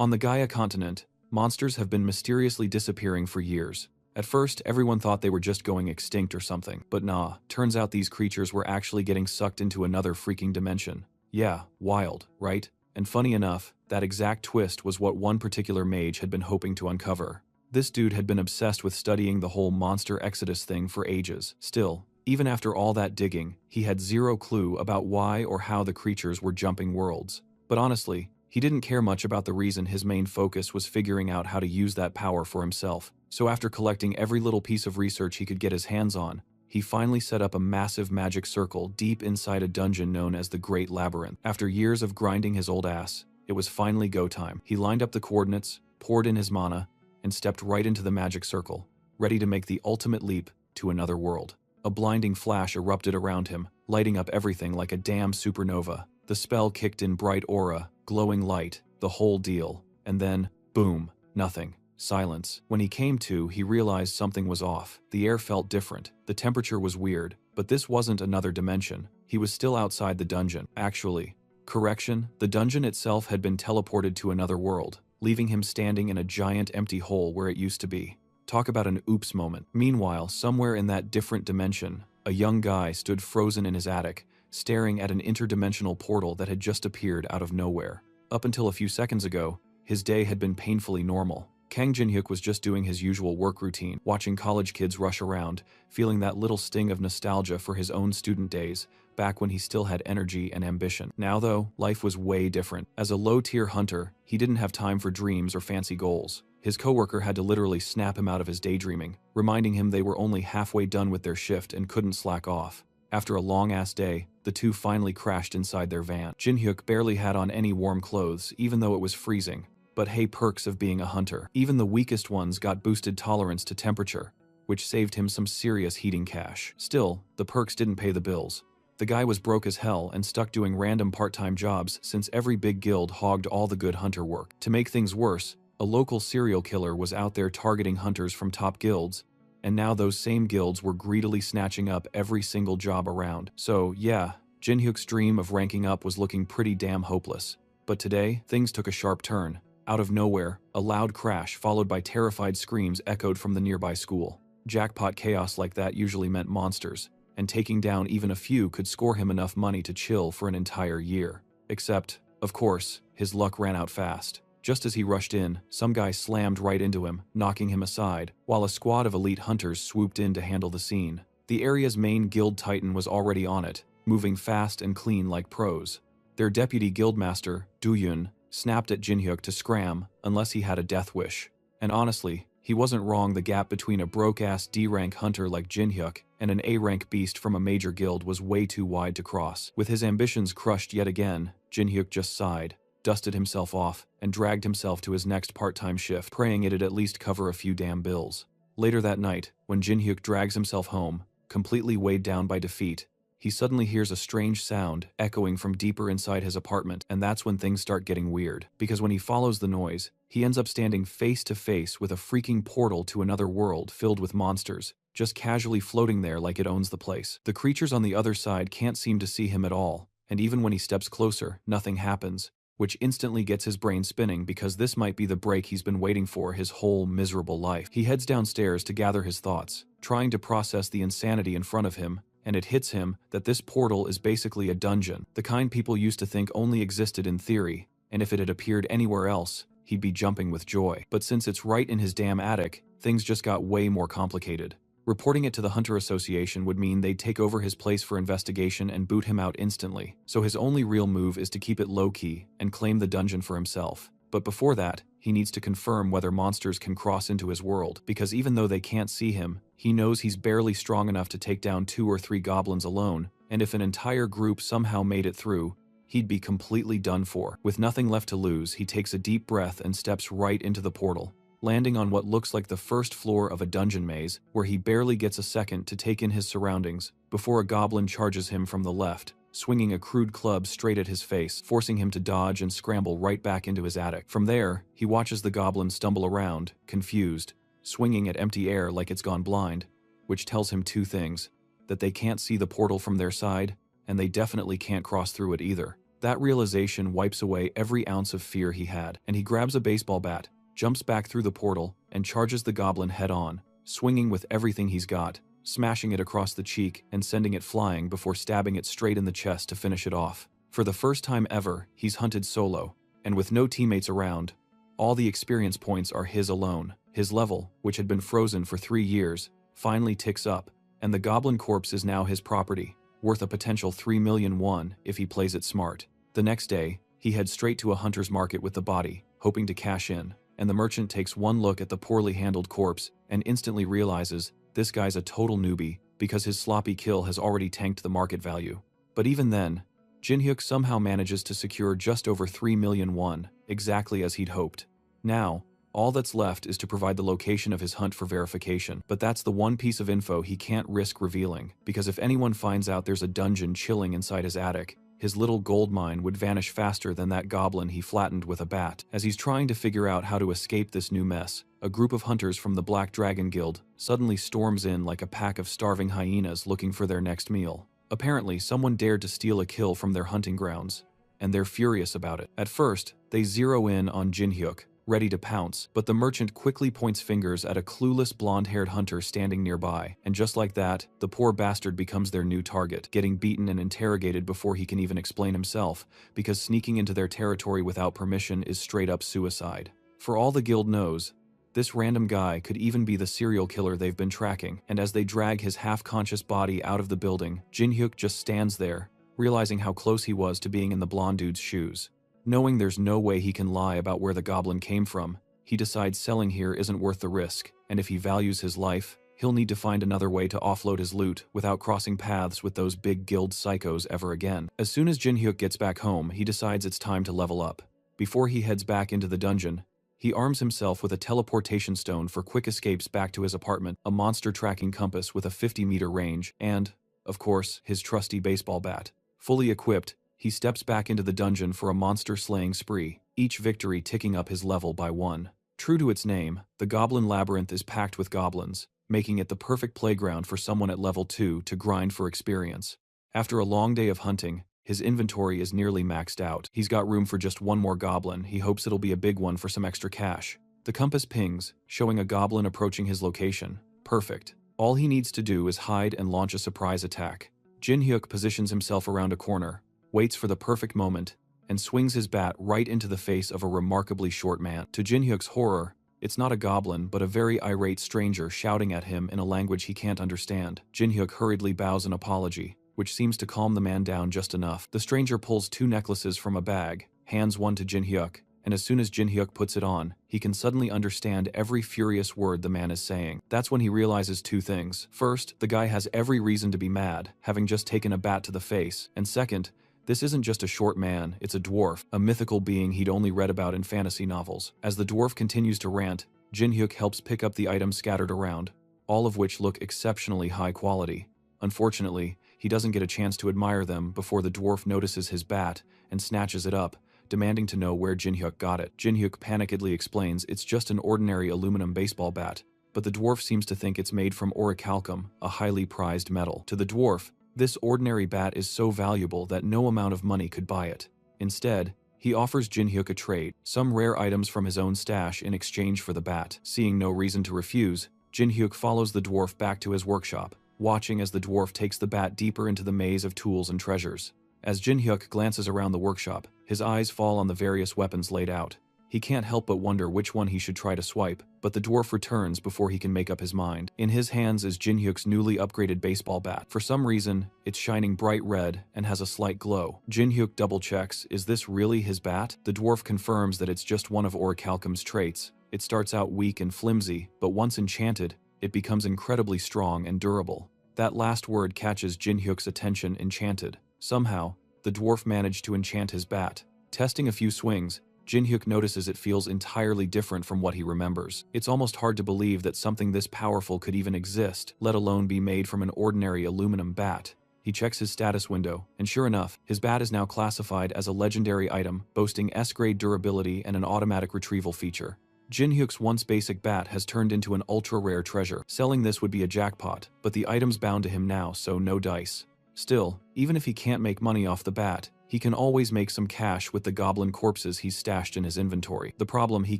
On the Gaia continent, monsters have been mysteriously disappearing for years. At first, everyone thought they were just going extinct or something, but nah, turns out these creatures were actually getting sucked into another freaking dimension. Yeah, wild, right? And funny enough, that exact twist was what one particular mage had been hoping to uncover. This dude had been obsessed with studying the whole monster exodus thing for ages. Still, even after all that digging, he had zero clue about why or how the creatures were jumping worlds. But honestly, he didn't care much about the reason. His main focus was figuring out how to use that power for himself. So after collecting every little piece of research he could get his hands on, he finally set up a massive magic circle deep inside a dungeon known as the Great Labyrinth. After years of grinding his old ass, it was finally go time. He lined up the coordinates, poured in his mana, and stepped right into the magic circle, ready to make the ultimate leap to another world. A blinding flash erupted around him, lighting up everything like a damn supernova. The spell kicked in bright aura, glowing light, the whole deal. And then, boom, nothing. Silence. When he came to, he realized something was off. The air felt different. The temperature was weird, but this wasn't another dimension. He was still outside the dungeon. Actually, correction, the dungeon itself had been teleported to another world, leaving him standing in a giant empty hole where it used to be. Talk about an oops moment. Meanwhile, somewhere in that different dimension, a young guy stood frozen in his attic, staring at an interdimensional portal that had just appeared out of nowhere. Up until a few seconds ago, his day had been painfully normal. Kang Jin-hyuk was just doing his usual work routine, watching college kids rush around, feeling that little sting of nostalgia for his own student days, back when he still had energy and ambition. Now though, life was way different. As a low-tier hunter, he didn't have time for dreams or fancy goals. His coworker had to literally snap him out of his daydreaming, reminding him they were only halfway done with their shift and couldn't slack off. After a long-ass day, the two finally crashed inside their van. Jin-hyuk barely had on any warm clothes, even though it was freezing. But hey, perks of being a hunter. Even the weakest ones got boosted tolerance to temperature, which saved him some serious heating cash. Still, the perks didn't pay the bills. The guy was broke as hell and stuck doing random part-time jobs since every big guild hogged all the good hunter work. To make things worse, a local serial killer was out there targeting hunters from top guilds, and now those same guilds were greedily snatching up every single job around. So yeah, Jin-hyuk's dream of ranking up was looking pretty damn hopeless. But today, things took a sharp turn. Out of nowhere, a loud crash followed by terrified screams echoed from the nearby school. Jackpot chaos like that usually meant monsters, and taking down even a few could score him enough money to chill for an entire year. Except, of course, his luck ran out fast. Just as he rushed in, some guy slammed right into him, knocking him aside, while a squad of elite hunters swooped in to handle the scene. The area's main guild titan was already on it, moving fast and clean like pros. Their deputy guildmaster, Du-yun, snapped at Jin-hyuk to scram unless he had a death wish. And honestly, he wasn't wrong. The gap between a broke-ass D-rank hunter like Jin-hyuk and an A-rank beast from a major guild was way too wide to cross. With his ambitions crushed yet again, Jin-hyuk just sighed, dusted himself off, and dragged himself to his next part-time shift, praying it'd at least cover a few damn bills. Later that night, when Jin-hyuk drags himself home, completely weighed down by defeat, he suddenly hears a strange sound echoing from deeper inside his apartment, and that's when things start getting weird. Because when he follows the noise, he ends up standing face to face with a freaking portal to another world filled with monsters, just casually floating there like it owns the place. The creatures on the other side can't seem to see him at all, and even when he steps closer, nothing happens, which instantly gets his brain spinning because this might be the break he's been waiting for his whole miserable life. He heads downstairs to gather his thoughts, trying to process the insanity in front of him, and it hits him that this portal is basically a dungeon, the kind people used to think only existed in theory, and if it had appeared anywhere else, he'd be jumping with joy. But since it's right in his damn attic, things just got way more complicated. Reporting it to the Hunter Association would mean they'd take over his place for investigation and boot him out instantly, so his only real move is to keep it low-key and claim the dungeon for himself. But before that, he needs to confirm whether monsters can cross into his world, because even though they can't see him, he knows he's barely strong enough to take down 2 or 3 goblins alone, and if an entire group somehow made it through, he'd be completely done for. With nothing left to lose, he takes a deep breath and steps right into the portal, landing on what looks like the first floor of a dungeon maze, where he barely gets a second to take in his surroundings, before a goblin charges him from the left, swinging a crude club straight at his face, forcing him to dodge and scramble right back into his attic. From there, he watches the goblin stumble around, confused, swinging at empty air like it's gone blind, which tells him 2 things: that they can't see the portal from their side, and they definitely can't cross through it either. That realization wipes away every ounce of fear he had, and he grabs a baseball bat, jumps back through the portal, and charges the goblin head-on, swinging with everything he's got, smashing it across the cheek and sending it flying before stabbing it straight in the chest to finish it off. For the first time ever, he's hunted solo, and with no teammates around, all the experience points are his alone. His level, which had been frozen for 3 years, finally ticks up, and the goblin corpse is now his property, worth a potential 3 million won if he plays it smart. The next day, he heads straight to a hunter's market with the body, hoping to cash in, and the merchant takes one look at the poorly handled corpse and instantly realizes this guy's a total newbie because his sloppy kill has already tanked the market value. But even then, Jin-hyuk somehow manages to secure just over 3 million won, exactly as he'd hoped. Now, all that's left is to provide the location of his hunt for verification, but that's the one piece of info he can't risk revealing, because if anyone finds out there's a dungeon chilling inside his attic, his little gold mine would vanish faster than that goblin he flattened with a bat. As he's trying to figure out how to escape this new mess, a group of hunters from the Black Dragon Guild suddenly storms in like a pack of starving hyenas looking for their next meal. Apparently, someone dared to steal a kill from their hunting grounds, and they're furious about it. At first, they zero in on Jin-hyuk, ready to pounce, but the merchant quickly points fingers at a clueless blonde-haired hunter standing nearby, and just like that, the poor bastard becomes their new target, getting beaten and interrogated before he can even explain himself, because sneaking into their territory without permission is straight-up suicide. For all the guild knows, this random guy could even be the serial killer they've been tracking, and as they drag his half-conscious body out of the building, Jin-hyuk just stands there, realizing how close he was to being in the blonde dude's shoes. Knowing there's no way he can lie about where the goblin came from, he decides selling here isn't worth the risk, and if he values his life, he'll need to find another way to offload his loot without crossing paths with those big guild psychos ever again. As soon as Jin-hyuk gets back home, he decides it's time to level up. Before he heads back into the dungeon, he arms himself with a teleportation stone for quick escapes back to his apartment, a monster tracking compass with a 50-meter range, and, of course, his trusty baseball bat. Fully equipped, he steps back into the dungeon for a monster-slaying spree, each victory ticking up his level by 1. True to its name, the Goblin Labyrinth is packed with goblins, making it the perfect playground for someone at level 2 to grind for experience. After a long day of hunting, his inventory is nearly maxed out. He's got room for just one more goblin. He hopes it'll be a big one for some extra cash. The compass pings, showing a goblin approaching his location. Perfect. All he needs to do is hide and launch a surprise attack. Jin-hyuk positions himself around a corner, waits for the perfect moment, and swings his bat right into the face of a remarkably short man. To Jin-hyuk's horror, it's not a goblin but a very irate stranger shouting at him in a language he can't understand. Jin-hyuk hurriedly bows an apology, which seems to calm the man down just enough. The stranger pulls 2 necklaces from a bag, hands one to Jin-hyuk, and as soon as Jin-hyuk puts it on, he can suddenly understand every furious word the man is saying. That's when he realizes 2 things. First, the guy has every reason to be mad, having just taken a bat to the face, and second, this isn't just a short man, it's a dwarf, a mythical being he'd only read about in fantasy novels. As the dwarf continues to rant, Jin-hyuk helps pick up the items scattered around, all of which look exceptionally high quality. Unfortunately, he doesn't get a chance to admire them before the dwarf notices his bat and snatches it up, demanding to know where Jin-hyuk got it. Jin-hyuk panickedly explains it's just an ordinary aluminum baseball bat, but the dwarf seems to think it's made from orichalcum, a highly prized metal. To the dwarf, this ordinary bat is so valuable that no amount of money could buy it. Instead, he offers Jin-hyuk a trade, some rare items from his own stash in exchange for the bat. Seeing no reason to refuse, Jin-hyuk follows the dwarf back to his workshop, watching as the dwarf takes the bat deeper into the maze of tools and treasures. As Jin-hyuk glances around the workshop, his eyes fall on the various weapons laid out. He can't help but wonder which one he should try to swipe, but the dwarf returns before he can make up his mind. In his hands is Jin-hyuk's newly upgraded baseball bat. For some reason, it's shining bright red and has a slight glow. Jin-hyuk double-checks, is this really his bat? The dwarf confirms that it's just one of orichalcum's traits. It starts out weak and flimsy, but once enchanted, it becomes incredibly strong and durable. That last word catches Jin-hyuk's attention, enchanted. Somehow, the dwarf managed to enchant his bat. Testing a few swings, Jin-hyuk notices it feels entirely different from what he remembers. It's almost hard to believe that something this powerful could even exist, let alone be made from an ordinary aluminum bat. He checks his status window, and sure enough, his bat is now classified as a legendary item, boasting S-grade durability and an automatic retrieval feature. Jin-hyuk's once basic bat has turned into an ultra-rare treasure. Selling this would be a jackpot, but the item's bound to him now, so no dice. Still, even if he can't make money off the bat, He can always make some cash with the goblin corpses he's stashed in his inventory. The problem, he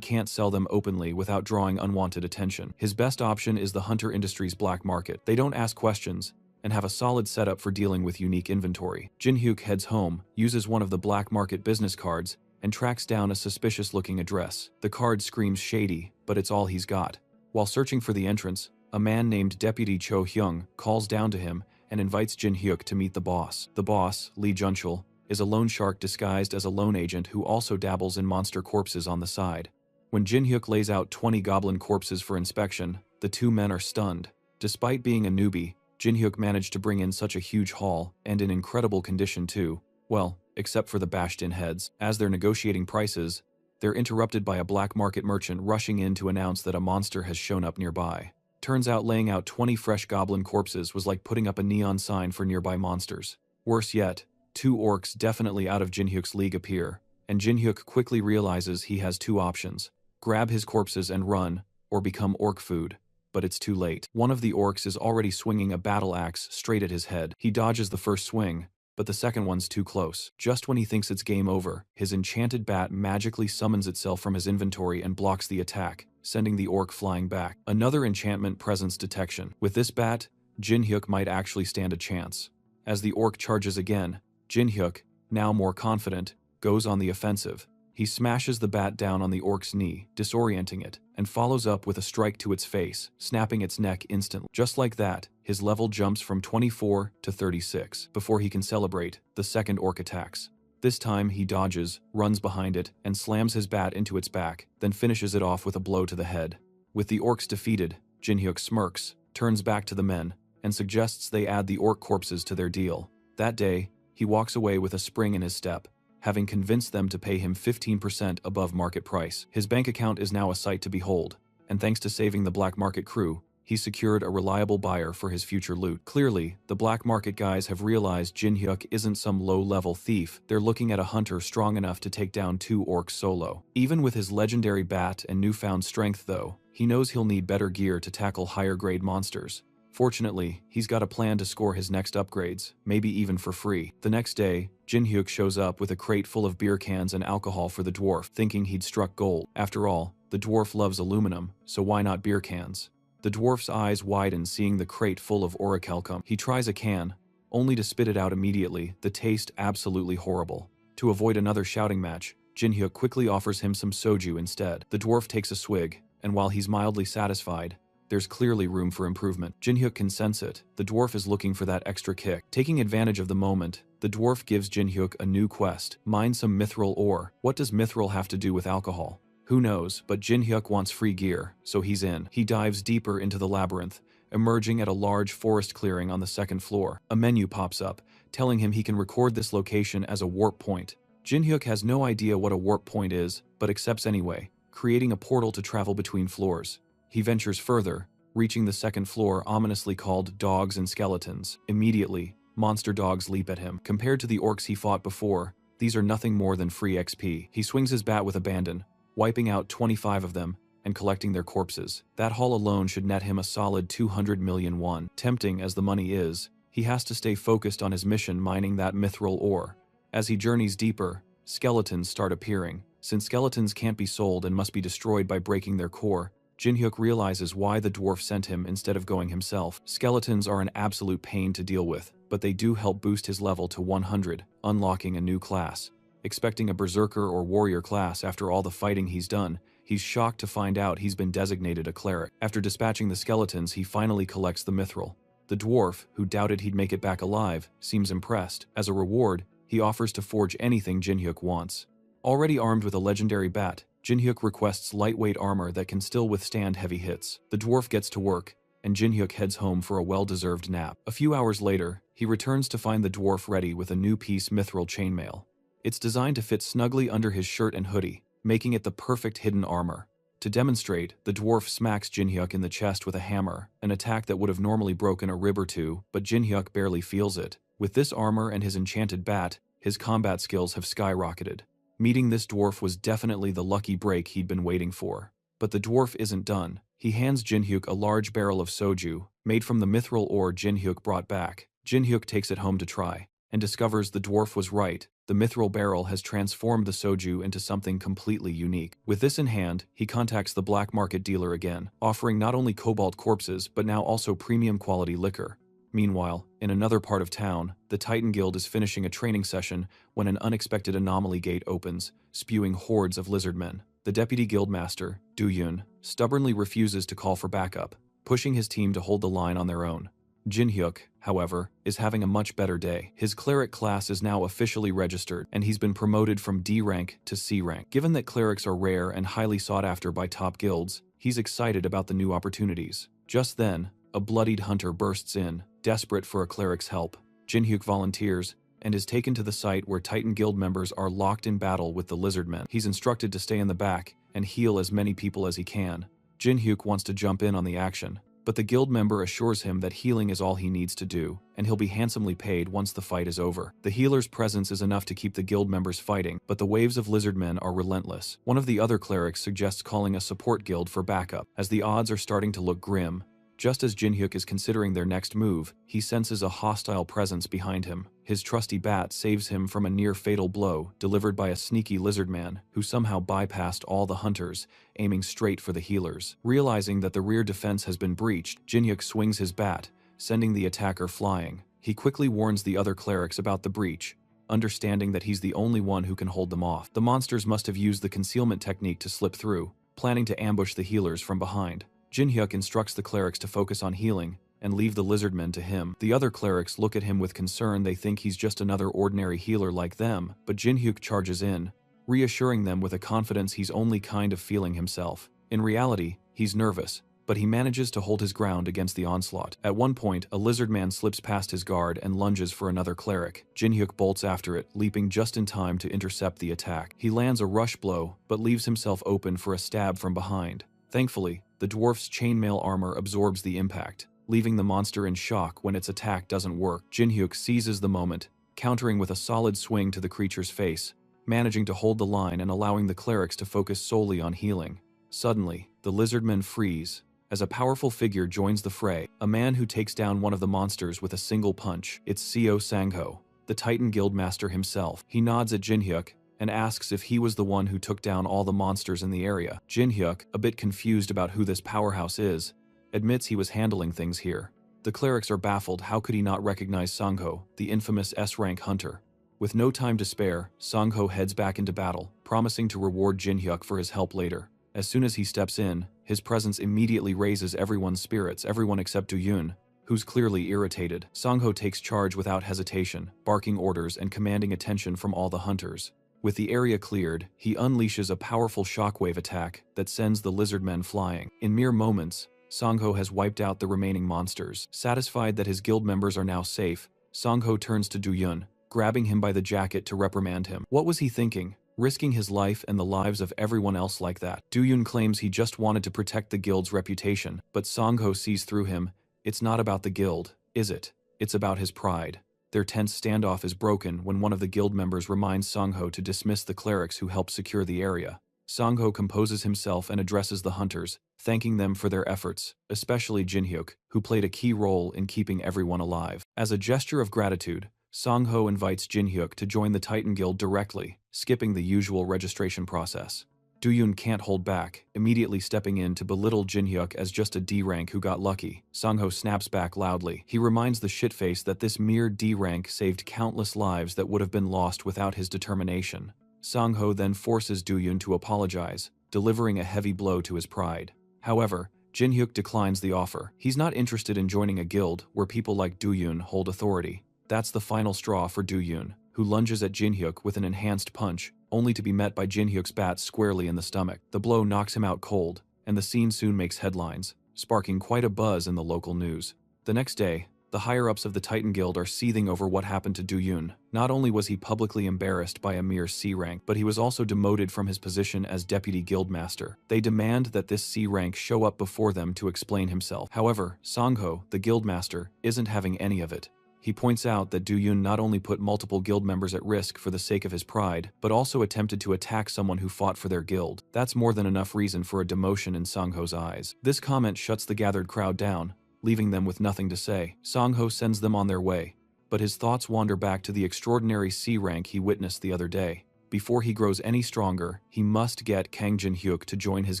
can't sell them openly without drawing unwanted attention. His best option is the Hunter Industries black market. They don't ask questions and have a solid setup for dealing with unique inventory. Jin-hyuk heads home, uses one of the black market business cards, and tracks down a suspicious-looking address. The card screams shady, but it's all he's got. While searching for the entrance, a man named Deputy Cho Hyung calls down to him and invites Jin-hyuk to meet the boss. The boss, Lee Junchul, is a loan shark disguised as a loan agent who also dabbles in monster corpses on the side. When Jin-hyuk lays out 20 goblin corpses for inspection, the two men are stunned. Despite being a newbie, Jin-hyuk managed to bring in such a huge haul, and in incredible condition too. Well, except for the bashed-in heads. As they're negotiating prices, they're interrupted by a black market merchant rushing in to announce that a monster has shown up nearby. Turns out laying out 20 fresh goblin corpses was like putting up a neon sign for nearby monsters. Worse yet, two orcs definitely out of Jin-hyuk's league appear, and Jin-hyuk quickly realizes he has two options: grab his corpses and run, or become orc food. But it's too late. One of the orcs is already swinging a battle axe straight at his head. He dodges the first swing, but the second one's too close. Just when he thinks it's game over, his enchanted bat magically summons itself from his inventory and blocks the attack, sending the orc flying back. Another enchantment presence detection. With this bat, Jin-hyuk might actually stand a chance. As the orc charges again, Jin-hyuk, now more confident, goes on the offensive. He smashes the bat down on the orc's knee, disorienting it, and follows up with a strike to its face, snapping its neck instantly. Just like that, his level jumps from 24 to 36. Before he can celebrate, the second orc attacks. This time he dodges, runs behind it, and slams his bat into its back, then finishes it off with a blow to the head. With the orcs defeated, Jin-hyuk smirks, turns back to the men, and suggests they add the orc corpses to their deal. That day, he walks away with a spring in his step, having convinced them to pay him 15% above market price. His bank account is now a sight to behold, and thanks to saving the black market crew, he secured a reliable buyer for his future loot. Clearly, the black market guys have realized Jin-hyuk isn't some low-level thief. They're looking at a hunter strong enough to take down two orcs solo. Even with his legendary bat and newfound strength though, he knows he'll need better gear to tackle higher-grade monsters. Fortunately, he's got a plan to score his next upgrades, maybe even for free. The next day, Jin-hyuk shows up with a crate full of beer cans and alcohol for the dwarf, thinking he'd struck gold. After all, the dwarf loves aluminum, so why not beer cans? The dwarf's eyes widen seeing the crate full of orichalcum. He tries a can, only to spit it out immediately, the taste absolutely horrible. To avoid another shouting match, Jin-hyuk quickly offers him some soju instead. The dwarf takes a swig, and while he's mildly satisfied, there's clearly room for improvement. Jin-hyuk can sense it. The dwarf is looking for that extra kick. Taking advantage of the moment, the dwarf gives Jin-hyuk a new quest: mine some mithril ore. What does mithril have to do with alcohol? Who knows, but Jin-hyuk wants free gear, so he's in. He dives deeper into the labyrinth, emerging at a large forest clearing on the second floor. A menu pops up, telling him he can record this location as a warp point. Jin-hyuk has no idea what a warp point is, but accepts anyway, creating a portal to travel between floors. He ventures further, reaching the second floor ominously called Dogs and Skeletons. Immediately, monster dogs leap at him. Compared to the orcs he fought before, these are nothing more than free XP. He swings his bat with abandon, wiping out 25 of them and collecting their corpses. That haul alone should net him a solid 200 million won. Tempting as the money is, he has to stay focused on his mission mining that mithril ore. As he journeys deeper, skeletons start appearing. Since skeletons can't be sold and must be destroyed by breaking their core, Jin-hyuk realizes why the dwarf sent him instead of going himself. Skeletons are an absolute pain to deal with, but they do help boost his level to 100, unlocking a new class. Expecting a berserker or warrior class after all the fighting he's done, he's shocked to find out he's been designated a cleric. After dispatching the skeletons, he finally collects the mithril. The dwarf, who doubted he'd make it back alive, seems impressed. As a reward, he offers to forge anything Jin-hyuk wants. Already armed with a legendary bat, Jin-hyuk requests lightweight armor that can still withstand heavy hits. The dwarf gets to work, and Jin-hyuk heads home for a well-deserved nap. A few hours later, he returns to find the dwarf ready with a new piece mithril chainmail. It's designed to fit snugly under his shirt and hoodie, making it the perfect hidden armor. To demonstrate, the dwarf smacks Jin-hyuk in the chest with a hammer, an attack that would have normally broken a rib or two, but Jin-hyuk barely feels it. With this armor and his enchanted bat, his combat skills have skyrocketed. Meeting this dwarf was definitely the lucky break he'd been waiting for. But the dwarf isn't done. He hands Jin-hyuk a large barrel of soju, made from the mithril ore Jin-hyuk brought back. Jin-hyuk takes it home to try, and discovers the dwarf was right. The mithril barrel has transformed the soju into something completely unique. With this in hand, he contacts the black market dealer again, offering not only cobalt corpses but now also premium quality liquor. Meanwhile, in another part of town, the Titan Guild is finishing a training session when an unexpected anomaly gate opens, spewing hordes of lizardmen. The deputy guildmaster, Du-yun, stubbornly refuses to call for backup, pushing his team to hold the line on their own. Jin-hyuk, however, is having a much better day. His cleric class is now officially registered, and he's been promoted from D rank to C rank. Given that clerics are rare and highly sought after by top guilds, he's excited about the new opportunities. Just then, a bloodied hunter bursts in, desperate for a cleric's help. Jin-hyuk volunteers, and is taken to the site where Titan Guild members are locked in battle with the lizardmen. He's instructed to stay in the back and heal as many people as he can. Jin-hyuk wants to jump in on the action, but the guild member assures him that healing is all he needs to do, and he'll be handsomely paid once the fight is over. The healer's presence is enough to keep the guild members fighting, but the waves of lizardmen are relentless. One of the other clerics suggests calling a support guild for backup, as the odds are starting to look grim. Just as Jin-hyuk is considering their next move, he senses a hostile presence behind him. His trusty bat saves him from a near-fatal blow delivered by a sneaky lizardman who somehow bypassed all the hunters, aiming straight for the healers. Realizing that the rear defense has been breached, Jin-hyuk swings his bat, sending the attacker flying. He quickly warns the other clerics about the breach, understanding that he's the only one who can hold them off. The monsters must have used the concealment technique to slip through, planning to ambush the healers from behind. Jin-hyuk instructs the clerics to focus on healing and leave the lizardmen to him. The other clerics look at him with concern. They think he's just another ordinary healer like them, but Jin-hyuk charges in, reassuring them with a confidence he's only kind of feeling himself. In reality, he's nervous, but he manages to hold his ground against the onslaught. At one point, a lizardman slips past his guard and lunges for another cleric. Jin-hyuk bolts after it, leaping just in time to intercept the attack. He lands a rush blow, but leaves himself open for a stab from behind. Thankfully, the dwarf's chainmail armor absorbs the impact, leaving the monster in shock when its attack doesn't work. Jin-hyuk seizes the moment, countering with a solid swing to the creature's face, managing to hold the line and allowing the clerics to focus solely on healing. Suddenly, the lizardmen freeze, as a powerful figure joins the fray, a man who takes down one of the monsters with a single punch. It's Seo Sangho, the Titan Guildmaster himself. He nods at Jin-hyuk and asks if he was the one who took down all the monsters in the area. Jin-hyuk, a bit confused about who this powerhouse is, admits he was handling things here. The clerics are baffled. How could he not recognize Sangho, the infamous S-rank hunter? With no time to spare, Sangho heads back into battle, promising to reward Jin-hyuk for his help later. As soon as he steps in, his presence immediately raises everyone's spirits, everyone except Du-yun, who's clearly irritated. Sangho takes charge without hesitation, barking orders and commanding attention from all the hunters. With the area cleared, he unleashes a powerful shockwave attack that sends the lizardmen flying. In mere moments, Sangho has wiped out the remaining monsters. Satisfied that his guild members are now safe, Sangho turns to Du-yun, grabbing him by the jacket to reprimand him. What was he thinking, risking his life and the lives of everyone else like that? Du-yun claims he just wanted to protect the guild's reputation, but Sangho sees through him. It's not about the guild, is it? It's about his pride. Their tense standoff is broken when one of the guild members reminds Sangho to dismiss the clerics who helped secure the area. Sangho composes himself and addresses the hunters, thanking them for their efforts, especially Jin-hyuk, who played a key role in keeping everyone alive. As a gesture of gratitude, Sangho invites Jin-hyuk to join the Titan Guild directly, skipping the usual registration process. Du-yun can't hold back, immediately stepping in to belittle Jin-hyuk as just a D rank who got lucky. Sangho snaps back loudly. He reminds the shitface that this mere D rank saved countless lives that would have been lost without his determination. Sangho then forces Du-yun to apologize, delivering a heavy blow to his pride. However, Jin-hyuk declines the offer. He's not interested in joining a guild where people like Du-yun hold authority. That's the final straw for Du-yun, who lunges at Jin-hyuk with an enhanced punch, only to be met by Jin-hyuk's bat squarely in the stomach. The blow knocks him out cold, and the scene soon makes headlines, sparking quite a buzz in the local news. The next day, the higher-ups of the Titan Guild are seething over what happened to Du-yun. Not only was he publicly embarrassed by a mere C rank, but he was also demoted from his position as Deputy Guildmaster. They demand that this C rank show up before them to explain himself. However, Sangho, the Guildmaster, isn't having any of it. He points out that Du-yun not only put multiple guild members at risk for the sake of his pride, but also attempted to attack someone who fought for their guild. That's more than enough reason for a demotion in Sangho's eyes. This comment shuts the gathered crowd down, leaving them with nothing to say. Sangho sends them on their way, but his thoughts wander back to the extraordinary C rank he witnessed the other day. Before he grows any stronger, he must get Kang Jin-hyuk to join his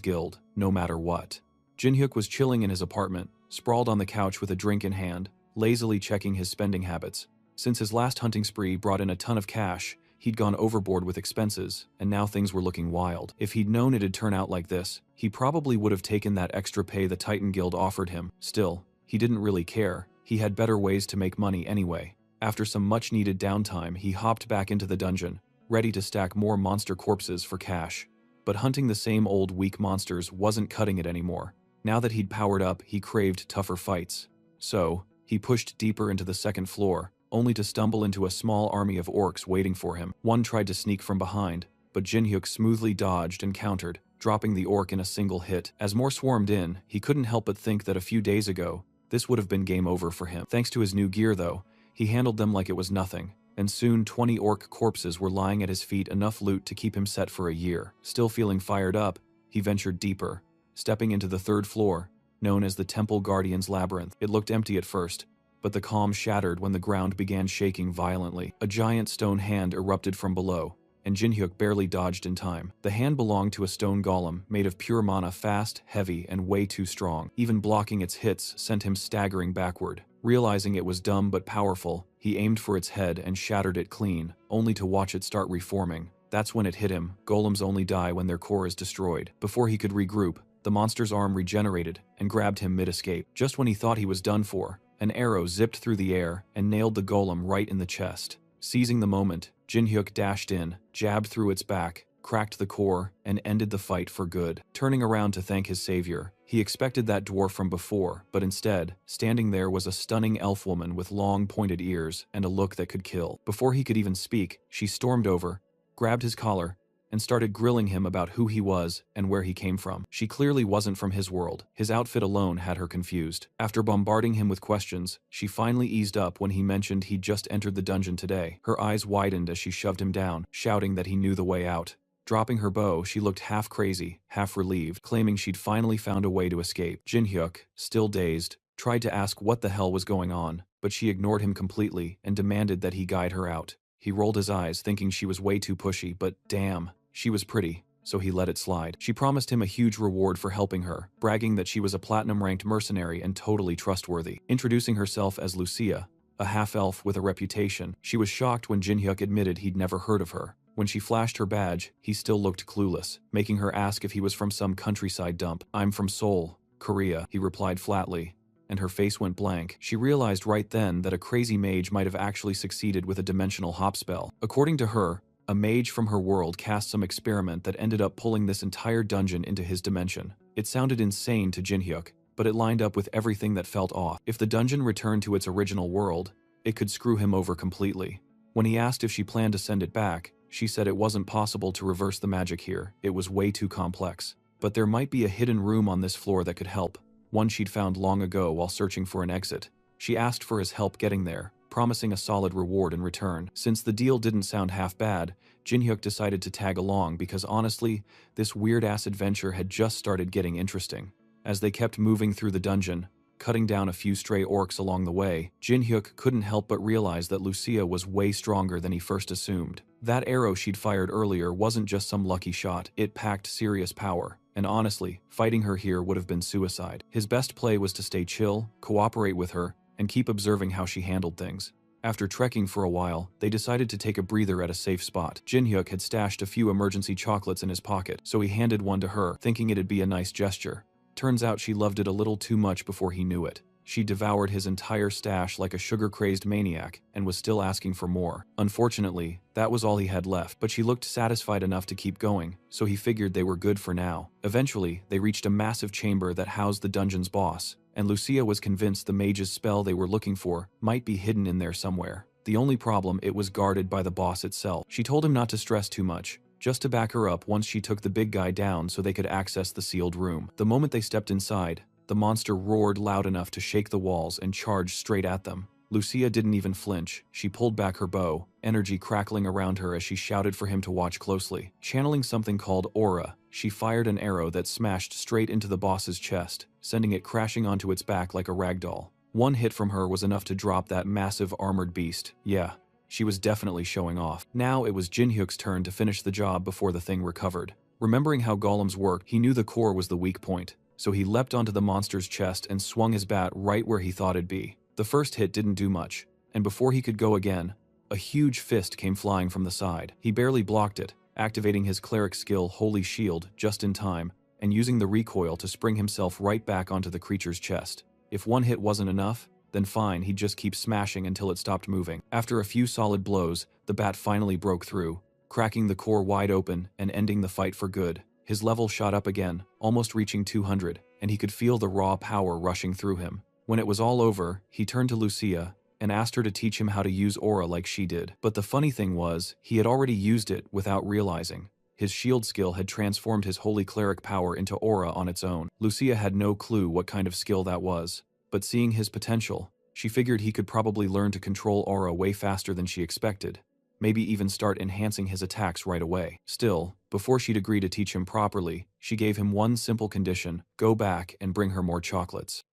guild, no matter what. Jin-hyuk was chilling in his apartment, sprawled on the couch with a drink in hand, lazily checking his spending habits. Since his last hunting spree brought in a ton of cash, he'd gone overboard with expenses, and now things were looking wild. If he'd known it'd turn out like this, he probably would have taken that extra pay the Titan Guild offered him. Still, he didn't really care. He had better ways to make money anyway. After some much-needed downtime, he hopped back into the dungeon, ready to stack more monster corpses for cash. But hunting the same old weak monsters wasn't cutting it anymore. Now that he'd powered up, he craved tougher fights. So, he pushed deeper into the second floor, only to stumble into a small army of orcs waiting for him. One tried to sneak from behind, but Jin-hyuk smoothly dodged and countered, dropping the orc in a single hit. As more swarmed in, he couldn't help but think that a few days ago, this would have been game over for him. Thanks to his new gear though, he handled them like it was nothing, and soon 20 orc corpses were lying at his feet, enough loot to keep him set for a year. Still feeling fired up, he ventured deeper, stepping into the third floor, known as the Temple Guardian's Labyrinth. It looked empty at first, but the calm shattered when the ground began shaking violently. A giant stone hand erupted from below, and Jin-hyuk barely dodged in time. The hand belonged to a stone golem made of pure mana, fast, heavy, and way too strong. Even blocking its hits sent him staggering backward. Realizing it was dumb but powerful, he aimed for its head and shattered it clean, only to watch it start reforming. That's when it hit him. Golems only die when their core is destroyed. Before he could regroup, the monster's arm regenerated and grabbed him mid-escape. Just when he thought he was done for, an arrow zipped through the air and nailed the golem right in the chest. Seizing the moment, Jin-hyuk dashed in, jabbed through its back, cracked the core, and ended the fight for good. Turning around to thank his savior, he expected that dwarf from before, but instead, standing there was a stunning elf woman with long pointed ears and a look that could kill. Before he could even speak, she stormed over, grabbed his collar, and started grilling him about who he was and where he came from. She clearly wasn't from his world. His outfit alone had her confused. After bombarding him with questions, she finally eased up when he mentioned he'd just entered the dungeon today. Her eyes widened as she shoved him down, shouting that he knew the way out. Dropping her bow, she looked half crazy, half relieved, claiming she'd finally found a way to escape. Jin-hyuk, still dazed, tried to ask what the hell was going on, but she ignored him completely and demanded that he guide her out. He rolled his eyes, thinking she was way too pushy, but damn, she was pretty, so he let it slide. She promised him a huge reward for helping her, bragging that she was a platinum-ranked mercenary and totally trustworthy. Introducing herself as Lucia, a half-elf with a reputation, she was shocked when Jin-hyuk admitted he'd never heard of her. When she flashed her badge, he still looked clueless, making her ask if he was from some countryside dump. "I'm from Seoul, Korea," he replied flatly, and her face went blank. She realized right then that a crazy mage might have actually succeeded with a dimensional hop spell. According to her, a mage from her world cast some experiment that ended up pulling this entire dungeon into his dimension. It sounded insane to Jin-hyuk, but it lined up with everything that felt off. If the dungeon returned to its original world, it could screw him over completely. When he asked if she planned to send it back, she said it wasn't possible to reverse the magic here. It was way too complex. But there might be a hidden room on this floor that could help, one she'd found long ago while searching for an exit. She asked for his help getting there, promising a solid reward in return. Since the deal didn't sound half bad, Jin-hyuk decided to tag along because honestly, this weird-ass adventure had just started getting interesting. As they kept moving through the dungeon, cutting down a few stray orcs along the way, Jin-hyuk couldn't help but realize that Lucia was way stronger than he first assumed. That arrow she'd fired earlier wasn't just some lucky shot, it packed serious power. And honestly, fighting her here would have been suicide. His best play was to stay chill, cooperate with her, and keep observing how she handled things. After trekking for a while, they decided to take a breather at a safe spot. Jin-hyuk had stashed a few emergency chocolates in his pocket, so he handed one to her, thinking it'd be a nice gesture. Turns out she loved it a little too much before he knew it. She devoured his entire stash like a sugar-crazed maniac and was still asking for more. Unfortunately, that was all he had left, but she looked satisfied enough to keep going, so he figured they were good for now. Eventually, they reached a massive chamber that housed the dungeon's boss, and Lucia was convinced the mage's spell they were looking for might be hidden in there somewhere. The only problem, it was guarded by the boss itself. She told him not to stress too much, just to back her up once she took the big guy down so they could access the sealed room. The moment they stepped inside, the monster roared loud enough to shake the walls and charged straight at them. Lucia didn't even flinch. She pulled back her bow, energy crackling around her as she shouted for him to watch closely. Channeling something called aura, she fired an arrow that smashed straight into the boss's chest, sending it crashing onto its back like a ragdoll. One hit from her was enough to drop that massive armored beast. Yeah, she was definitely showing off. Now it was Jinhyuk's turn to finish the job before the thing recovered. Remembering how golems work, he knew the core was the weak point, so he leapt onto the monster's chest and swung his bat right where he thought it'd be. The first hit didn't do much, and before he could go again, a huge fist came flying from the side. He barely blocked it, activating his cleric skill Holy Shield just in time, and using the recoil to spring himself right back onto the creature's chest. If one hit wasn't enough, then fine, he'd just keep smashing until it stopped moving. After a few solid blows, the bat finally broke through, cracking the core wide open and ending the fight for good. His level shot up again, almost reaching 200, and he could feel the raw power rushing through him. When it was all over, he turned to Lucia and asked her to teach him how to use aura like she did. But the funny thing was, he had already used it without realizing. His shield skill had transformed his holy cleric power into aura on its own. Lucia had no clue what kind of skill that was, but seeing his potential, she figured he could probably learn to control aura way faster than she expected, maybe even start enhancing his attacks right away. Still, before she'd agree to teach him properly, she gave him one simple condition: go back and bring her more chocolates.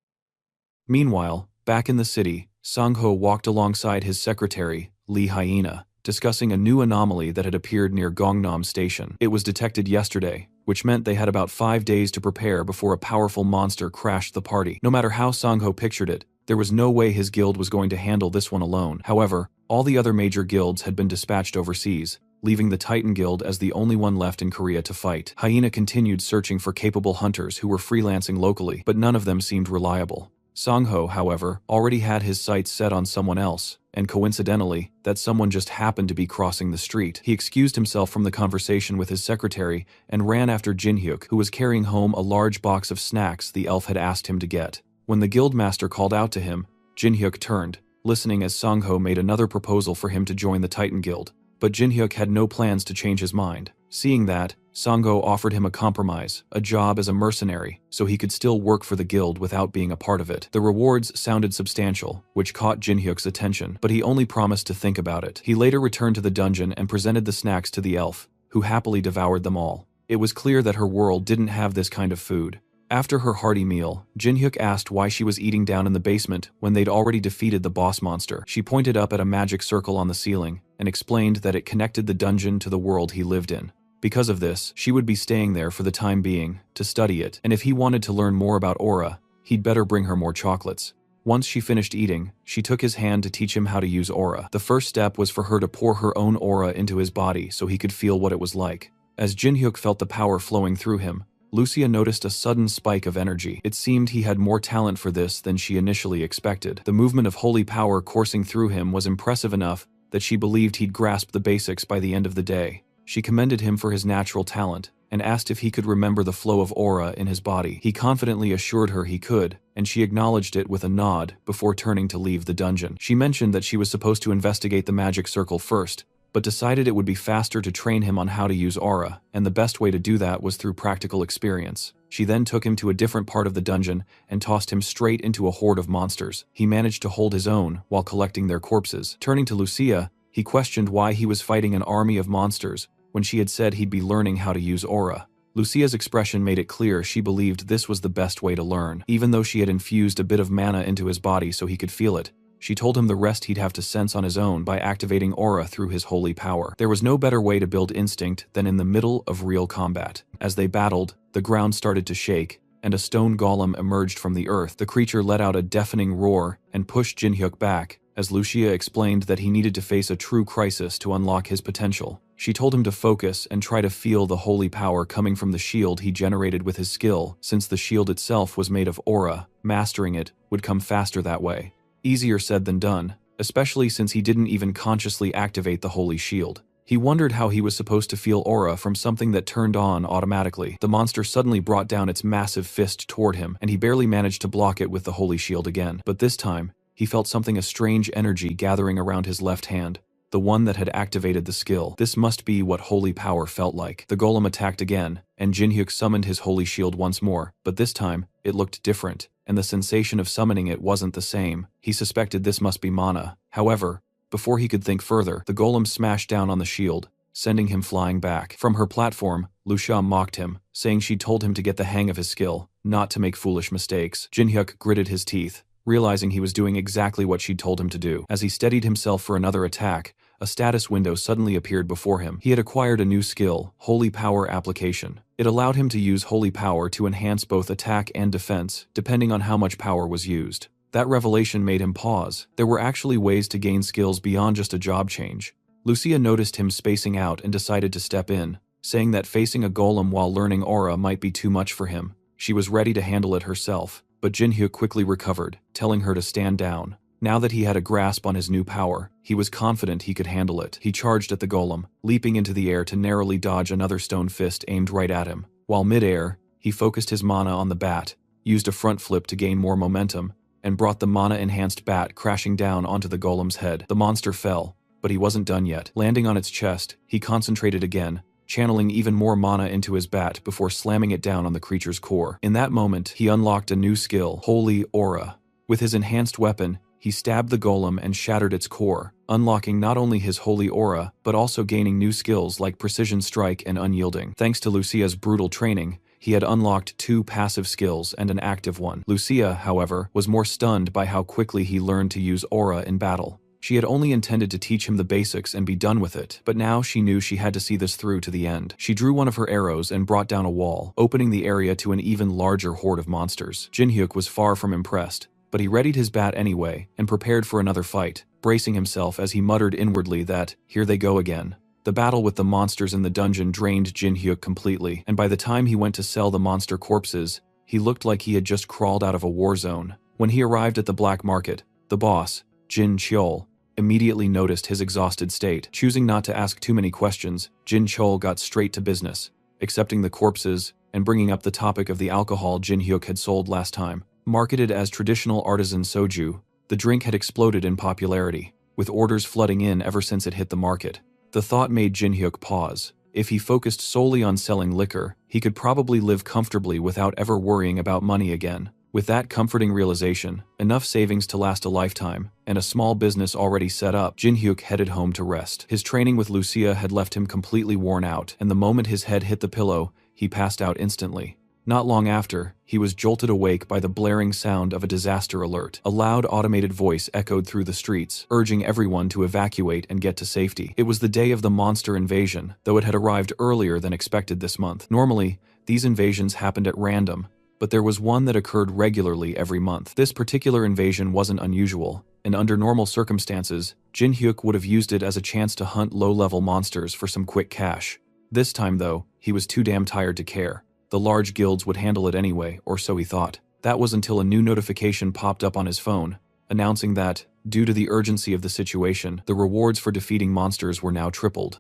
Meanwhile, back in the city, Sangho walked alongside his secretary, Lee Hyena, discussing a new anomaly that had appeared near Gangnam Station. It was detected yesterday, which meant they had about 5 days to prepare before a powerful monster crashed the party. No matter how Sangho pictured it, there was no way his guild was going to handle this one alone. However, all the other major guilds had been dispatched overseas, leaving the Titan Guild as the only one left in Korea to fight. Hyena continued searching for capable hunters who were freelancing locally, but none of them seemed reliable. Sangho, however, already had his sights set on someone else, and coincidentally, that someone just happened to be crossing the street. He excused himself from the conversation with his secretary and ran after Jinhyuk, who was carrying home a large box of snacks the elf had asked him to get. When the guildmaster called out to him, Jinhyuk turned, listening as Sangho made another proposal for him to join the Titan Guild. But Jinhyuk had no plans to change his mind. Seeing that, Sangho offered him a compromise, a job as a mercenary, so he could still work for the guild without being a part of it. The rewards sounded substantial, which caught Jinhyuk's attention, but he only promised to think about it. He later returned to the dungeon and presented the snacks to the elf, who happily devoured them all. It was clear that her world didn't have this kind of food. After her hearty meal, Jinhyuk asked why she was eating down in the basement when they'd already defeated the boss monster. She pointed up at a magic circle on the ceiling and explained that it connected the dungeon to the world he lived in. Because of this, she would be staying there for the time being, to study it, and if he wanted to learn more about aura, he'd better bring her more chocolates. Once she finished eating, she took his hand to teach him how to use aura. The first step was for her to pour her own aura into his body so he could feel what it was like. As Jinhyuk felt the power flowing through him, Lucia noticed a sudden spike of energy. It seemed he had more talent for this than she initially expected. The movement of holy power coursing through him was impressive enough that she believed he'd grasp the basics by the end of the day. She commended him for his natural talent and asked if he could remember the flow of aura in his body. He confidently assured her he could, and she acknowledged it with a nod before turning to leave the dungeon. She mentioned that she was supposed to investigate the magic circle first, but decided it would be faster to train him on how to use aura, and the best way to do that was through practical experience. She then took him to a different part of the dungeon and tossed him straight into a horde of monsters. He managed to hold his own while collecting their corpses. Turning to Lucia, he questioned why he was fighting an army of monsters when she had said he'd be learning how to use aura. Lucia's expression made it clear she believed this was the best way to learn. Even though she had infused a bit of mana into his body so he could feel it, she told him the rest he'd have to sense on his own by activating aura through his holy power. There was no better way to build instinct than in the middle of real combat. As they battled, the ground started to shake, and a stone golem emerged from the earth. The creature let out a deafening roar and pushed Jinhyuk back, as Lucia explained that he needed to face a true crisis to unlock his potential. She told him to focus and try to feel the holy power coming from the shield he generated with his skill. Since the shield itself was made of aura, mastering it would come faster that way. Easier said than done, especially since he didn't even consciously activate the holy shield. He wondered how he was supposed to feel aura from something that turned on automatically. The monster suddenly brought down its massive fist toward him, and he barely managed to block it with the holy shield again. But this time, he felt a strange energy gathering around his left hand, the one that had activated the skill. This must be what holy power felt like. The golem attacked again, and Jinhyuk summoned his holy shield once more, but this time, it looked different, and the sensation of summoning it wasn't the same. He suspected this must be mana. However, before he could think further, the golem smashed down on the shield, sending him flying back. From her platform, Lucia mocked him, saying she'd told him to get the hang of his skill, not to make foolish mistakes. Jinhyuk gritted his teeth, realizing he was doing exactly what she'd told him to do. As he steadied himself for another attack, a status window suddenly appeared before him. He had acquired a new skill, Holy Power Application. It allowed him to use Holy Power to enhance both attack and defense, depending on how much power was used. That revelation made him pause. There were actually ways to gain skills beyond just a job change. Lucia noticed him spacing out and decided to step in, saying that facing a golem while learning aura might be too much for him. She was ready to handle it herself, but Jinhyuk quickly recovered, telling her to stand down. Now that he had a grasp on his new power, he was confident he could handle it. He charged at the golem, leaping into the air to narrowly dodge another stone fist aimed right at him. While mid-air, he focused his mana on the bat, used a front flip to gain more momentum, and brought the mana-enhanced bat crashing down onto the golem's head. The monster fell, but he wasn't done yet. Landing on its chest, he concentrated again, channeling even more mana into his bat before slamming it down on the creature's core. In that moment, he unlocked a new skill, Holy Aura. With his enhanced weapon, he stabbed the golem and shattered its core, unlocking not only his holy aura, but also gaining new skills like precision strike and unyielding. Thanks to Lucia's brutal training, he had unlocked 2 passive skills and an active one. Lucia, however, was more stunned by how quickly he learned to use aura in battle. She had only intended to teach him the basics and be done with it, but now she knew she had to see this through to the end. She drew one of her arrows and brought down a wall, opening the area to an even larger horde of monsters. Jinhyuk was far from impressed, but he readied his bat anyway and prepared for another fight, bracing himself as he muttered inwardly that, here they go again. The battle with the monsters in the dungeon drained Jinhyuk completely, and by the time he went to sell the monster corpses, he looked like he had just crawled out of a war zone. When he arrived at the black market, the boss, Jin Cheol, immediately noticed his exhausted state. Choosing not to ask too many questions, Jin Cheol got straight to business, accepting the corpses and bringing up the topic of the alcohol Jinhyuk had sold last time. Marketed as traditional artisan soju, the drink had exploded in popularity, with orders flooding in ever since it hit the market. The thought made Jinhyuk pause. If he focused solely on selling liquor, he could probably live comfortably without ever worrying about money again. With that comforting realization, enough savings to last a lifetime, and a small business already set up, Jinhyuk headed home to rest. His training with Lucia had left him completely worn out, and the moment his head hit the pillow, he passed out instantly. Not long after, he was jolted awake by the blaring sound of a disaster alert. A loud automated voice echoed through the streets, urging everyone to evacuate and get to safety. It was the day of the monster invasion, though it had arrived earlier than expected this month. Normally, these invasions happened at random, but there was one that occurred regularly every month. This particular invasion wasn't unusual, and under normal circumstances, Jinhyuk would have used it as a chance to hunt low-level monsters for some quick cash. This time, though, he was too damn tired to care. The large guilds would handle it anyway, or so he thought. That was until a new notification popped up on his phone, announcing that, due to the urgency of the situation, the rewards for defeating monsters were now tripled.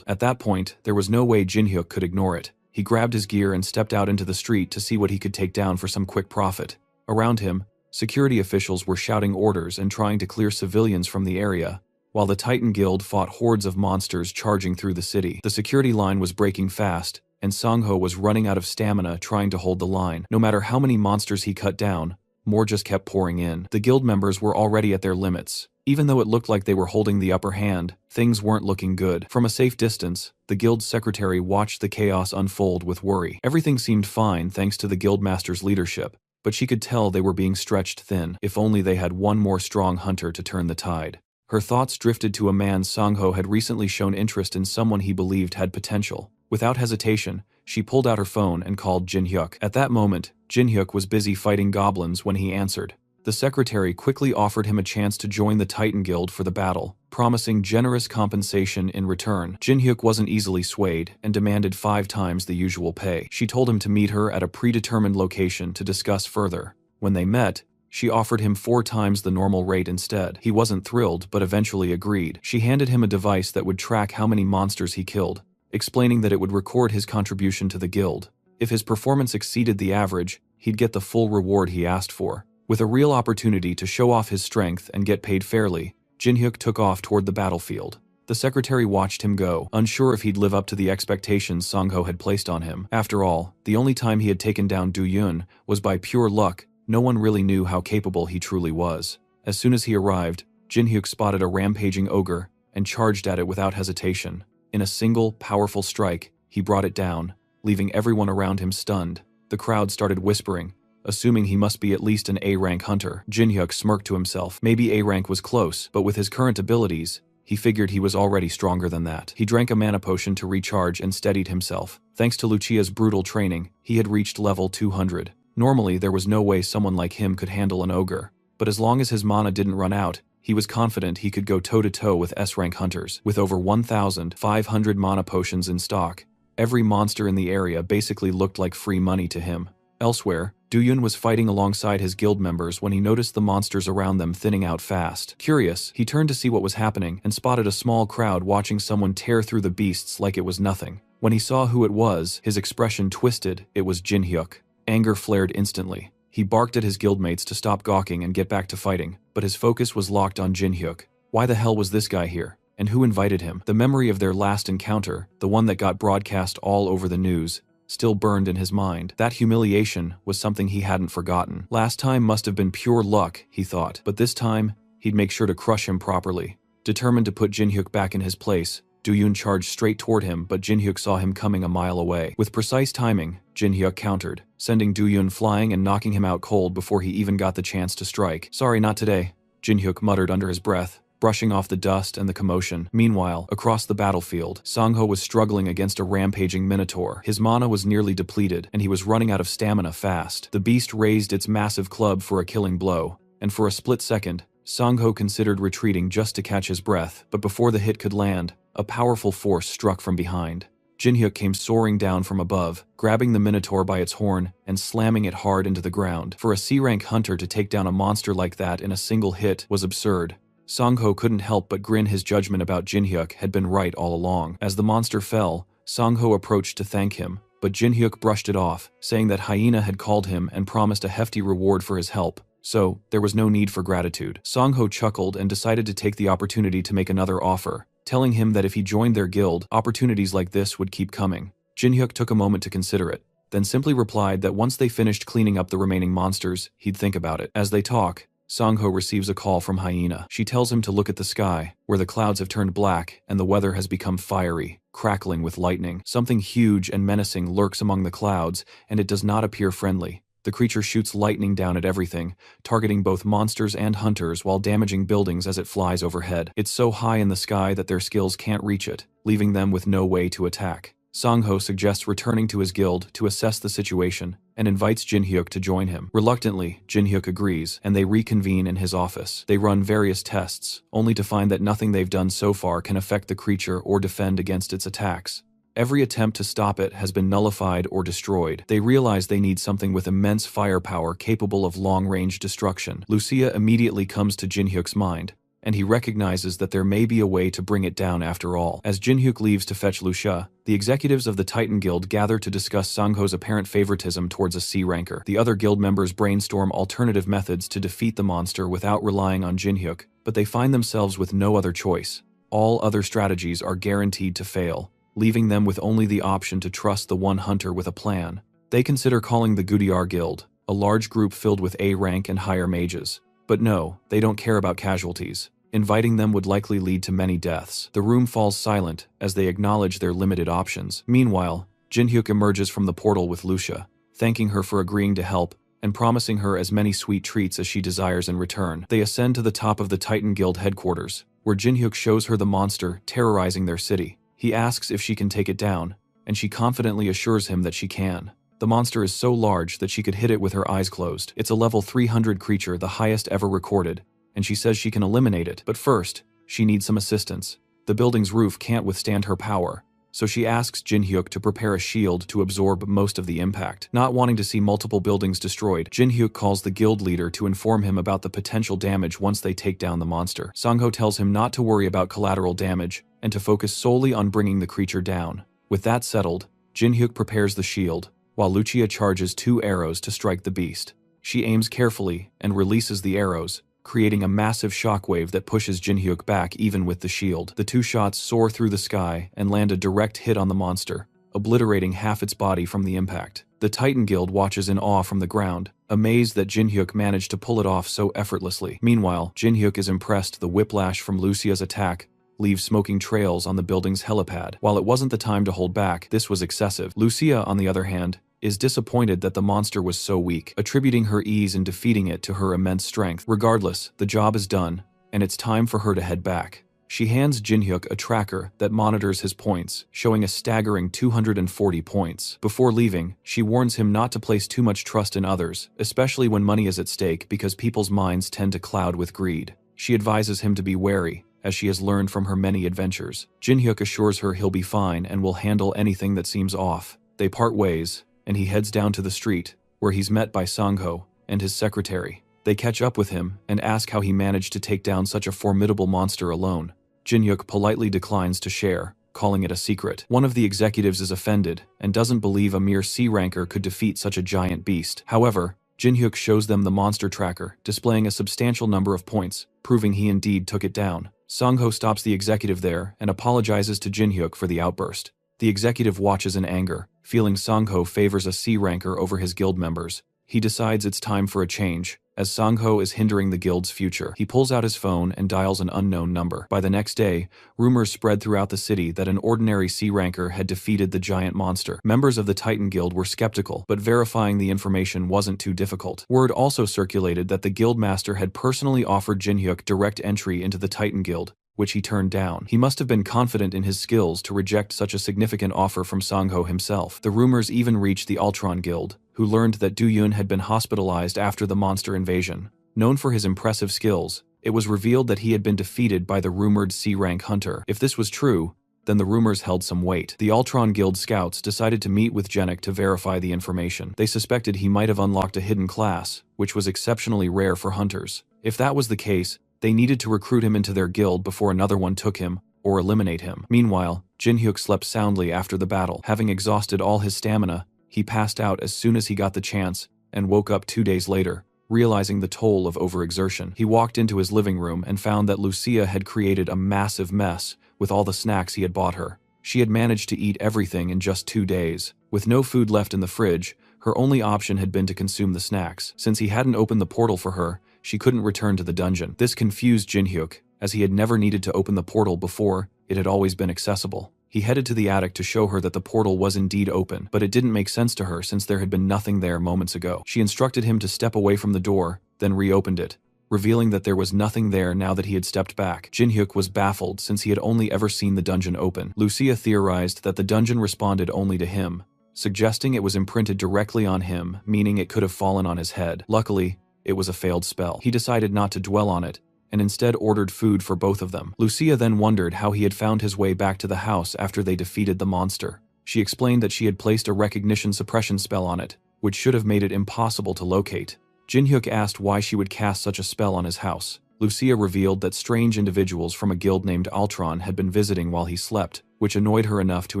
At that point, there was no way Jinhyuk could ignore it. He grabbed his gear and stepped out into the street to see what he could take down for some quick profit. Around him, security officials were shouting orders and trying to clear civilians from the area, while the Titan Guild fought hordes of monsters charging through the city. The security line was breaking fast, and Sangho was running out of stamina trying to hold the line. No matter how many monsters he cut down, more just kept pouring in. The guild members were already at their limits. Even though it looked like they were holding the upper hand, things weren't looking good. From a safe distance, the guild's secretary watched the chaos unfold with worry. Everything seemed fine thanks to the guildmaster's leadership, but she could tell they were being stretched thin. If only they had one more strong hunter to turn the tide. Her thoughts drifted to a man Sangho had recently shown interest in, someone he believed had potential. Without hesitation, she pulled out her phone and called Jinhyuk. At that moment, Jinhyuk was busy fighting goblins when he answered. The secretary quickly offered him a chance to join the Titan Guild for the battle, promising generous compensation in return. Jinhyuk wasn't easily swayed and demanded 5 times the usual pay. She told him to meet her at a predetermined location to discuss further. When they met, she offered him 4 times the normal rate instead. He wasn't thrilled, but eventually agreed. She handed him a device that would track how many monsters he killed, explaining that it would record his contribution to the guild. If his performance exceeded the average, he'd get the full reward he asked for. With a real opportunity to show off his strength and get paid fairly, Jinhyuk took off toward the battlefield. The secretary watched him go, unsure if he'd live up to the expectations Sangho had placed on him. After all, the only time he had taken down Du Yun was by pure luck. No one really knew how capable he truly was. As soon as he arrived, Jinhyuk spotted a rampaging ogre and charged at it without hesitation. In a single, powerful strike, he brought it down, leaving everyone around him stunned. The crowd started whispering, assuming he must be at least an A-rank hunter. Jinhyuk smirked to himself. Maybe A-rank was close, but with his current abilities, he figured he was already stronger than that. He drank a mana potion to recharge and steadied himself. Thanks to Lucia's brutal training, he had reached level 200. Normally, there was no way someone like him could handle an ogre, but as long as his mana didn't run out, he was confident he could go toe-to-toe with S-rank hunters. With over 1,500 mana potions in stock, every monster in the area basically looked like free money to him. Elsewhere, Duyun was fighting alongside his guild members when he noticed the monsters around them thinning out fast. Curious, he turned to see what was happening and spotted a small crowd watching someone tear through the beasts like it was nothing. When he saw who it was, his expression twisted. It was Jinhyuk. Anger flared instantly. He barked at his guildmates to stop gawking and get back to fighting, but his focus was locked on Jinhyuk. Why the hell was this guy here? And who invited him? The memory of their last encounter, the one that got broadcast all over the news, still burned in his mind. That humiliation was something he hadn't forgotten. Last time must have been pure luck, he thought, but this time, he'd make sure to crush him properly. Determined to put Jinhyuk back in his place, Duyun charged straight toward him, but Jinhyuk saw him coming a mile away. With precise timing, Jinhyuk countered, sending Duyun flying and knocking him out cold before he even got the chance to strike. Sorry, not today, Jinhyuk muttered under his breath, brushing off the dust and the commotion. Meanwhile, across the battlefield, Sangho was struggling against a rampaging minotaur. His mana was nearly depleted, and he was running out of stamina fast. The beast raised its massive club for a killing blow, and for a split second, Sangho considered retreating just to catch his breath, but before the hit could land, a powerful force struck from behind. Jinhyuk came soaring down from above, grabbing the minotaur by its horn and slamming it hard into the ground. For a C-rank hunter to take down a monster like that in a single hit was absurd. Sangho couldn't help but grin. His judgment about Jinhyuk had been right all along. As the monster fell, Sangho approached to thank him, but Jinhyuk brushed it off, saying that Hyena had called him and promised a hefty reward for his help, so there was no need for gratitude. Sangho chuckled and decided to take the opportunity to make another offer, telling him that if he joined their guild, opportunities like this would keep coming. Jinhyuk took a moment to consider it, then simply replied that once they finished cleaning up the remaining monsters, he'd think about it. As they talk, Sangho receives a call from Hyena. She tells him to look at the sky, where the clouds have turned black and the weather has become fiery, crackling with lightning. Something huge and menacing lurks among the clouds, and it does not appear friendly. The creature shoots lightning down at everything, targeting both monsters and hunters while damaging buildings as it flies overhead. It's so high in the sky that their skills can't reach it, leaving them with no way to attack. Sangho suggests returning to his guild to assess the situation and invites Jinhyuk to join him. Reluctantly, Jinhyuk agrees, and they reconvene in his office. They run various tests, only to find that nothing they've done so far can affect the creature or defend against its attacks. Every attempt to stop it has been nullified or destroyed. They realize they need something with immense firepower capable of long-range destruction. Lucia immediately comes to Jinhyuk's mind, and he recognizes that there may be a way to bring it down after all. As Jinhyuk leaves to fetch Lucia, the executives of the Titan Guild gather to discuss Sangho's apparent favoritism towards a C-ranker. The other guild members brainstorm alternative methods to defeat the monster without relying on Jinhyuk, but they find themselves with no other choice. All other strategies are guaranteed to fail, leaving them with only the option to trust the one hunter with a plan. They consider calling the Gudiyar Guild, a large group filled with A-rank and higher mages. But no, they don't care about casualties. Inviting them would likely lead to many deaths. The room falls silent as they acknowledge their limited options. Meanwhile, Jinhyuk emerges from the portal with Lucia, thanking her for agreeing to help and promising her as many sweet treats as she desires in return. They ascend to the top of the Titan Guild headquarters, where Jinhyuk shows her the monster terrorizing their city. He asks if she can take it down, and she confidently assures him that she can. The monster is so large that she could hit it with her eyes closed. It's a level 300 creature, the highest ever recorded, and she says she can eliminate it. But first, she needs some assistance. The building's roof can't withstand her power, so she asks Jinhyuk to prepare a shield to absorb most of the impact. Not wanting to see multiple buildings destroyed, Jinhyuk calls the guild leader to inform him about the potential damage once they take down the monster. Sangho tells him not to worry about collateral damage and to focus solely on bringing the creature down. With that settled, Jinhyuk prepares the shield, while Lucia charges 2 arrows to strike the beast. She aims carefully and releases the arrows, creating a massive shockwave that pushes Jinhyuk back even with the shield. The 2 shots soar through the sky and land a direct hit on the monster, obliterating half its body from the impact. The Titan Guild watches in awe from the ground, amazed that Jinhyuk managed to pull it off so effortlessly. Meanwhile, Jinhyuk is impressed the whiplash from Lucia's attack leaves smoking trails on the building's helipad. While it wasn't the time to hold back, this was excessive. Lucia, on the other hand, is disappointed that the monster was so weak, attributing her ease in defeating it to her immense strength. Regardless, the job is done, and it's time for her to head back. She hands Jinhyuk a tracker that monitors his points, showing a staggering 240 points. Before leaving, she warns him not to place too much trust in others, especially when money is at stake because people's minds tend to cloud with greed. She advises him to be wary, as she has learned from her many adventures. Jinhyuk assures her he'll be fine and will handle anything that seems off. They part ways, and he heads down to the street, where he's met by Sangho and his secretary. They catch up with him and ask how he managed to take down such a formidable monster alone. Jinhyuk politely declines to share, calling it a secret. One of the executives is offended and doesn't believe a mere C-ranker could defeat such a giant beast. However, Jinhyuk shows them the monster tracker, displaying a substantial number of points, proving he indeed took it down. Sangho stops the executive there and apologizes to Jinhyuk for the outburst. The executive watches in anger, feeling Sangho favors a C-ranker over his guild members. He decides it's time for a change, as Sangho is hindering the guild's future. He pulls out his phone and dials an unknown number. By the next day, rumors spread throughout the city that an ordinary C-ranker had defeated the giant monster. Members of the Titan Guild were skeptical, but verifying the information wasn't too difficult. Word also circulated that the guild master had personally offered Jinhyuk direct entry into the Titan Guild, which he turned down. He must have been confident in his skills to reject such a significant offer from Sangho himself. The rumors even reached the Ultron Guild, who learned that Du-Yun had been hospitalized after the monster invasion. Known for his impressive skills, it was revealed that he had been defeated by the rumored C-rank hunter. If this was true, then the rumors held some weight. The Ultron Guild scouts decided to meet with Genik to verify the information. They suspected he might have unlocked a hidden class, which was exceptionally rare for hunters. If that was the case, they needed to recruit him into their guild before another one took him, or eliminate him. Meanwhile, Jinhyuk slept soundly after the battle. Having exhausted all his stamina, he passed out as soon as he got the chance, and woke up 2 days later, realizing the toll of overexertion. He walked into his living room and found that Lucia had created a massive mess with all the snacks he had bought her. She had managed to eat everything in just 2 days. With no food left in the fridge, her only option had been to consume the snacks. Since he hadn't opened the portal for her, she couldn't return to the dungeon. This confused Jinhyuk, as he had never needed to open the portal before. It had always been accessible. He headed to the attic to show her that the portal was indeed open, but it didn't make sense to her since there had been nothing there moments ago. She instructed him to step away from the door, then reopened it, revealing that there was nothing there now that he had stepped back. Jinhyuk was baffled since he had only ever seen the dungeon open. Lucia theorized that the dungeon responded only to him, suggesting it was imprinted directly on him, meaning it could have fallen on his head. Luckily, it was a failed spell. He decided not to dwell on it, and instead ordered food for both of them. Lucia then wondered how he had found his way back to the house after they defeated the monster. She explained that she had placed a recognition suppression spell on it, which should have made it impossible to locate. Jinhyuk asked why she would cast such a spell on his house. Lucia revealed that strange individuals from a guild named Ultron had been visiting while he slept, which annoyed her enough to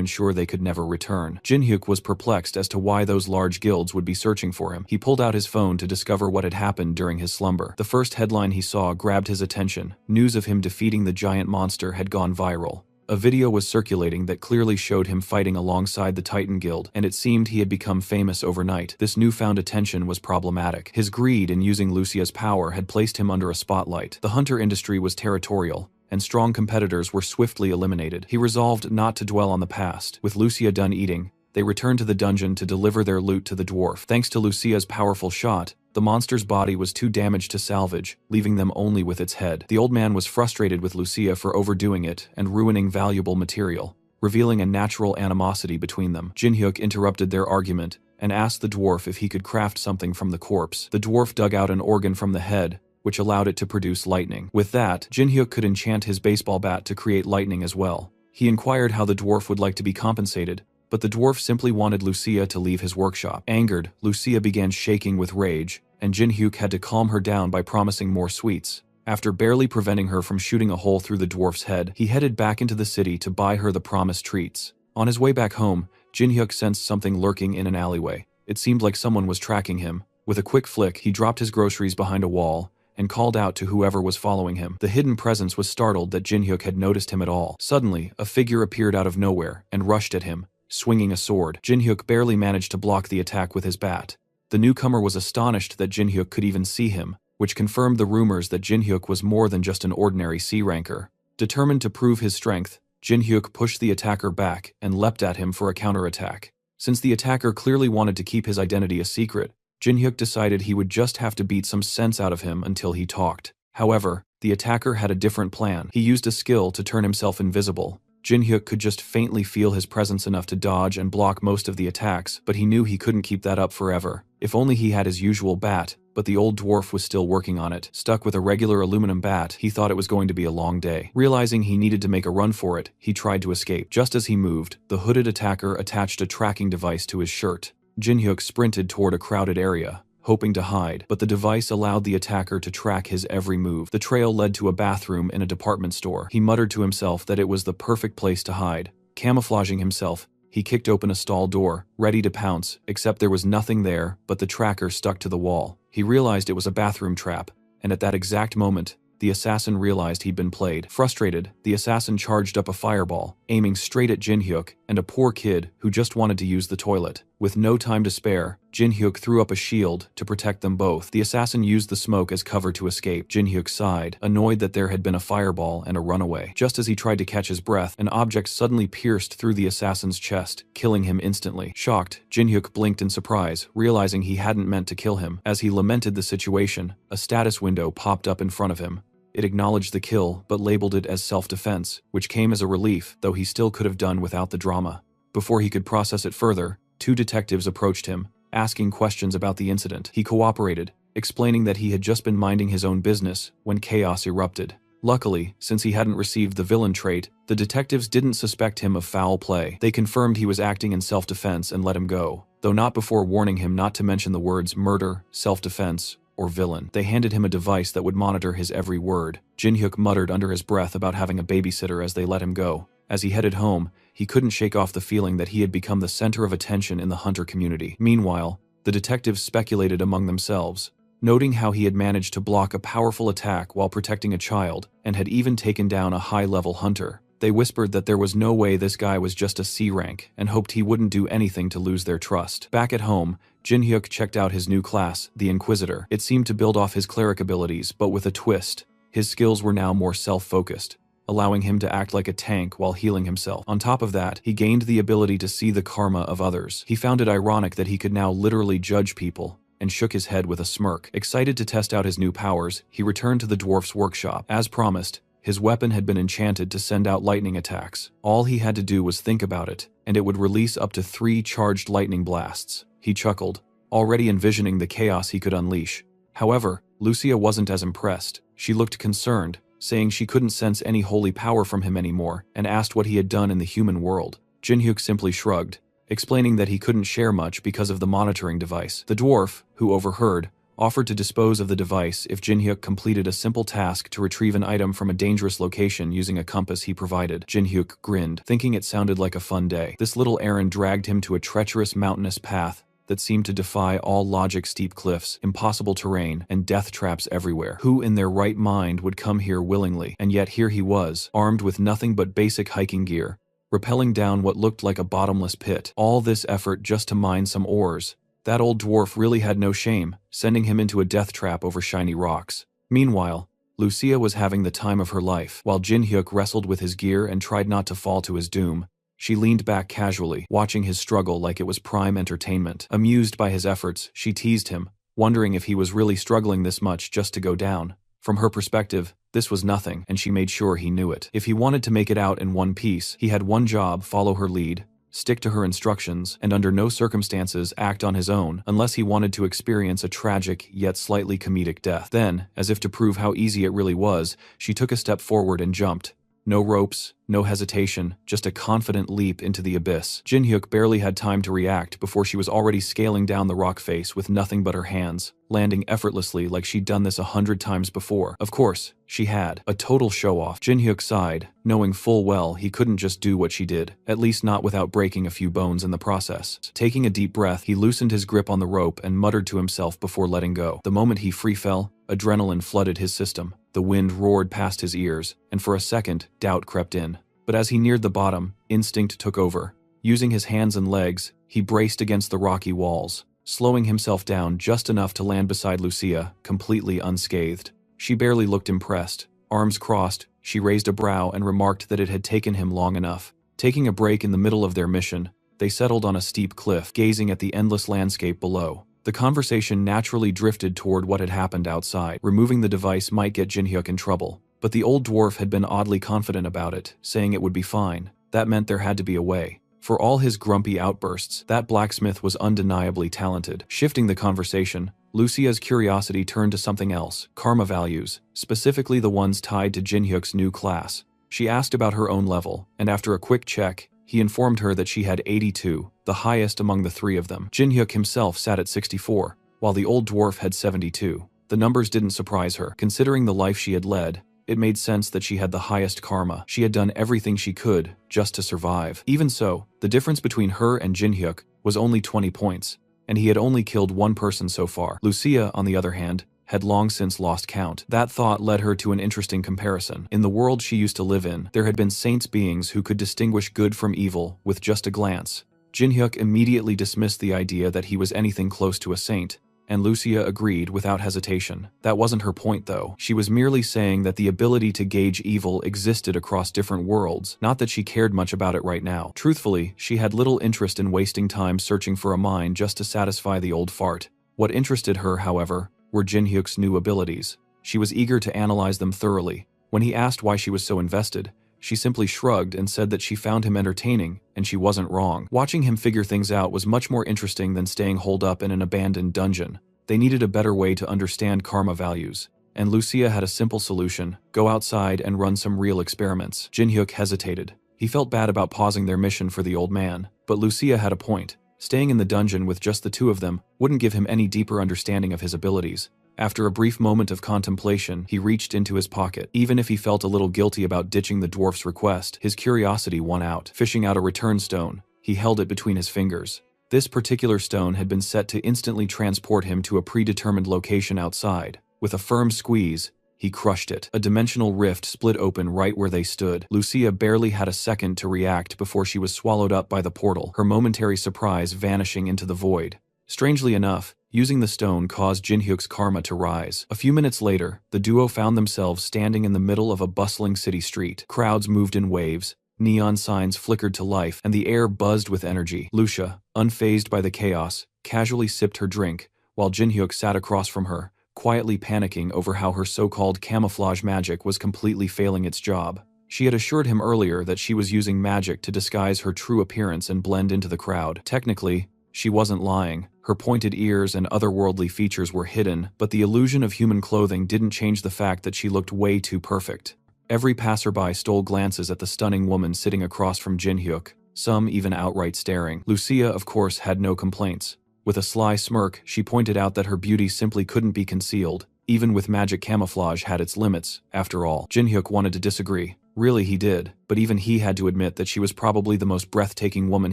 ensure they could never return. Jinhyuk was perplexed as to why those large guilds would be searching for him. He pulled out his phone to discover what had happened during his slumber. The first headline he saw grabbed his attention. News of him defeating the giant monster had gone viral. A video was circulating that clearly showed him fighting alongside the Titan Guild, and it seemed he had become famous overnight. This newfound attention was problematic. His greed in using Lucia's power had placed him under a spotlight. The hunter industry was territorial, and strong competitors were swiftly eliminated. He resolved not to dwell on the past. With Lucia done eating, they returned to the dungeon to deliver their loot to the dwarf. Thanks to Lucia's powerful shot, the monster's body was too damaged to salvage, leaving them only with its head. The old man was frustrated with Lucia for overdoing it and ruining valuable material, revealing a natural animosity between them. Jinhyuk interrupted their argument and asked the dwarf if he could craft something from the corpse. The dwarf dug out an organ from the head, which allowed it to produce lightning. With that, Jinhyuk could enchant his baseball bat to create lightning as well. He inquired how the dwarf would like to be compensated, but the dwarf simply wanted Lucia to leave his workshop. Angered, Lucia began shaking with rage, and Jinhyuk had to calm her down by promising more sweets. After barely preventing her from shooting a hole through the dwarf's head, he headed back into the city to buy her the promised treats. On his way back home, Jinhyuk sensed something lurking in an alleyway. It seemed like someone was tracking him. With a quick flick, he dropped his groceries behind a wall and called out to whoever was following him. The hidden presence was startled that Jinhyuk had noticed him at all. Suddenly, a figure appeared out of nowhere and rushed at him, swinging a sword. Jinhyuk barely managed to block the attack with his bat. The newcomer was astonished that Jinhyuk could even see him, which confirmed the rumors that Jinhyuk was more than just an ordinary C-ranker. Determined to prove his strength, Jinhyuk pushed the attacker back and leapt at him for a counterattack. Since the attacker clearly wanted to keep his identity a secret, Jin-hyuk decided he would just have to beat some sense out of him until he talked. However, the attacker had a different plan. He used a skill to turn himself invisible. Jin-hyuk could just faintly feel his presence enough to dodge and block most of the attacks, but he knew he couldn't keep that up forever. If only he had his usual bat, but the old dwarf was still working on it. Stuck with a regular aluminum bat, he thought it was going to be a long day. Realizing he needed to make a run for it, he tried to escape. Just as he moved, the hooded attacker attached a tracking device to his shirt. Jin-hyuk sprinted toward a crowded area, hoping to hide, but the device allowed the attacker to track his every move. The trail led to a bathroom in a department store. He muttered to himself that it was the perfect place to hide. Camouflaging himself, he kicked open a stall door, ready to pounce, except there was nothing there but the tracker stuck to the wall. He realized it was a bathroom trap, and at that exact moment, the assassin realized he'd been played. Frustrated, the assassin charged up a fireball, aiming straight at Jin-hyuk and a poor kid who just wanted to use the toilet. With no time to spare, Jin-hyuk threw up a shield to protect them both. The assassin used the smoke as cover to escape. Jin-hyuk sighed, annoyed that there had been a fireball and a runaway. Just as he tried to catch his breath, an object suddenly pierced through the assassin's chest, killing him instantly. Shocked, Jin-hyuk blinked in surprise, realizing he hadn't meant to kill him. As he lamented the situation, a status window popped up in front of him. It acknowledged the kill, but labeled it as self-defense, which came as a relief, though he still could have done without the drama. Before he could process it further, 2 detectives approached him, asking questions about the incident. He cooperated, explaining that he had just been minding his own business when chaos erupted. Luckily, since he hadn't received the villain trait, the detectives didn't suspect him of foul play. They confirmed he was acting in self-defense and let him go, though not before warning him not to mention the words murder, self-defense, or villain. They handed him a device that would monitor his every word. Jin-hyuk muttered under his breath about having a babysitter as they let him go. As he headed home, he couldn't shake off the feeling that he had become the center of attention in the hunter community. Meanwhile, the detectives speculated among themselves, noting how he had managed to block a powerful attack while protecting a child, and had even taken down a high-level hunter. They whispered that there was no way this guy was just a C rank, and hoped he wouldn't do anything to lose their trust. Back at home, Jin-hyuk checked out his new class, the Inquisitor. It seemed to build off his cleric abilities, but with a twist. His skills were now more self-focused, allowing him to act like a tank while healing himself. On top of that, he gained the ability to see the karma of others. He found it ironic that he could now literally judge people, and shook his head with a smirk. Excited to test out his new powers, he returned to the dwarf's workshop. As promised, his weapon had been enchanted to send out lightning attacks. All he had to do was think about it, and it would release up to 3 charged lightning blasts. He chuckled, already envisioning the chaos he could unleash. However, Lucia wasn't as impressed. She looked concerned, saying she couldn't sense any holy power from him anymore, and asked what he had done in the human world. Jin-hyuk simply shrugged, explaining that he couldn't share much because of the monitoring device. The dwarf, who overheard, offered to dispose of the device if Jin-hyuk completed a simple task to retrieve an item from a dangerous location using a compass he provided. Jin-hyuk grinned, thinking it sounded like a fun day. This little errand dragged him to a treacherous mountainous path that seemed to defy all logic. Steep cliffs, impossible terrain, and death traps everywhere. Who in their right mind would come here willingly? And yet here he was, armed with nothing but basic hiking gear, rappelling down what looked like a bottomless pit. All this effort just to mine some ores. That old dwarf really had no shame, sending him into a death trap over shiny rocks. Meanwhile, Lucia was having the time of her life. While Jin-hyuk wrestled with his gear and tried not to fall to his doom, she leaned back casually, watching his struggle like it was prime entertainment. Amused by his efforts, she teased him, wondering if he was really struggling this much just to go down. From her perspective, this was nothing, and she made sure he knew it. If he wanted to make it out in one piece, he had one job: follow her lead, stick to her instructions, and under no circumstances act on his own unless he wanted to experience a tragic yet slightly comedic death. Then, as if to prove how easy it really was, she took a step forward and jumped. No ropes, no hesitation, just a confident leap into the abyss. Jin-hyuk barely had time to react before she was already scaling down the rock face with nothing but her hands, landing effortlessly like she'd done this 100 times before. Of course, she had. A total show-off. Jin-hyuk sighed, knowing full well he couldn't just do what she did, at least not without breaking a few bones in the process. Taking a deep breath, he loosened his grip on the rope and muttered to himself before letting go. The moment he free fell, adrenaline flooded his system. The wind roared past his ears, and for a second, doubt crept in. But as he neared the bottom, instinct took over. Using his hands and legs, he braced against the rocky walls, slowing himself down just enough to land beside Lucia, completely unscathed. She barely looked impressed. Arms crossed, she raised a brow and remarked that it had taken him long enough. Taking a break in the middle of their mission, They settled on a steep cliff, gazing at the endless landscape below. The conversation naturally drifted toward what had happened outside. Removing the device might get Jinhyuk in trouble, but the old dwarf had been oddly confident about it, saying it would be fine. That meant there had to be a way. For all his grumpy outbursts, that blacksmith was undeniably talented. Shifting the conversation, Lucia's curiosity turned to something else: karma values, specifically the ones tied to Jinhyuk's new class. She asked about her own level, and after a quick check, he informed her that she had 82, the highest among the three of them. Jinhyuk himself sat at 64, while the old dwarf had 72. The numbers didn't surprise her. Considering the life she had led, it made sense that she had the highest karma. She had done everything she could just to survive. Even so, the difference between her and Jinhyuk was only 20 points, and he had only killed one person so far. Lucia, on the other hand, had long since lost count. That thought led her to an interesting comparison. In the world she used to live in, there had been saints beings who could distinguish good from evil with just a glance. Jinhyuk immediately dismissed the idea that he was anything close to a saint, and Lucia agreed without hesitation. That wasn't her point though. She was merely saying that the ability to gauge evil existed across different worlds, not that she cared much about it right now. Truthfully, she had little interest in wasting time searching for a mine just to satisfy the old fart. What interested her, however, were Jinhyuk's new abilities. She was eager to analyze them thoroughly. When he asked why she was so invested, she simply shrugged and said that she found him entertaining, and she wasn't wrong. Watching him figure things out was much more interesting than staying holed up in an abandoned dungeon. They needed a better way to understand karma values, and Lucia had a simple solution: go outside and run some real experiments. Jinhyuk hesitated. He felt bad about pausing their mission for the old man, but Lucia had a point. Staying in the dungeon with just the two of them wouldn't give him any deeper understanding of his abilities. After a brief moment of contemplation, he reached into his pocket. Even if he felt a little guilty about ditching the dwarf's request, his curiosity won out. Fishing out a return stone, he held it between his fingers. This particular stone had been set to instantly transport him to a predetermined location outside. With a firm squeeze, he crushed it. A dimensional rift split open right where they stood. Lucia barely had a second to react before she was swallowed up by the portal, her momentary surprise vanishing into the void. Strangely enough, using the stone caused Jinhyuk's karma to rise. A few minutes later, the duo found themselves standing in the middle of a bustling city street. Crowds moved in waves, neon signs flickered to life, and the air buzzed with energy. Lucia, unfazed by the chaos, casually sipped her drink, while Jinhyuk sat across from her, quietly panicking over how her so-called camouflage magic was completely failing its job. She had assured him earlier that she was using magic to disguise her true appearance and blend into the crowd. Technically, she wasn't lying. Her pointed ears and otherworldly features were hidden, but the illusion of human clothing didn't change the fact that she looked way too perfect. Every passerby stole glances at the stunning woman sitting across from Jinhyuk, some even outright staring. Lucia, of course, had no complaints. With a sly smirk, she pointed out that her beauty simply couldn't be concealed. Even with magic, camouflage had its limits, after all. Jinhyuk wanted to disagree. Really, he did, but even he had to admit that she was probably the most breathtaking woman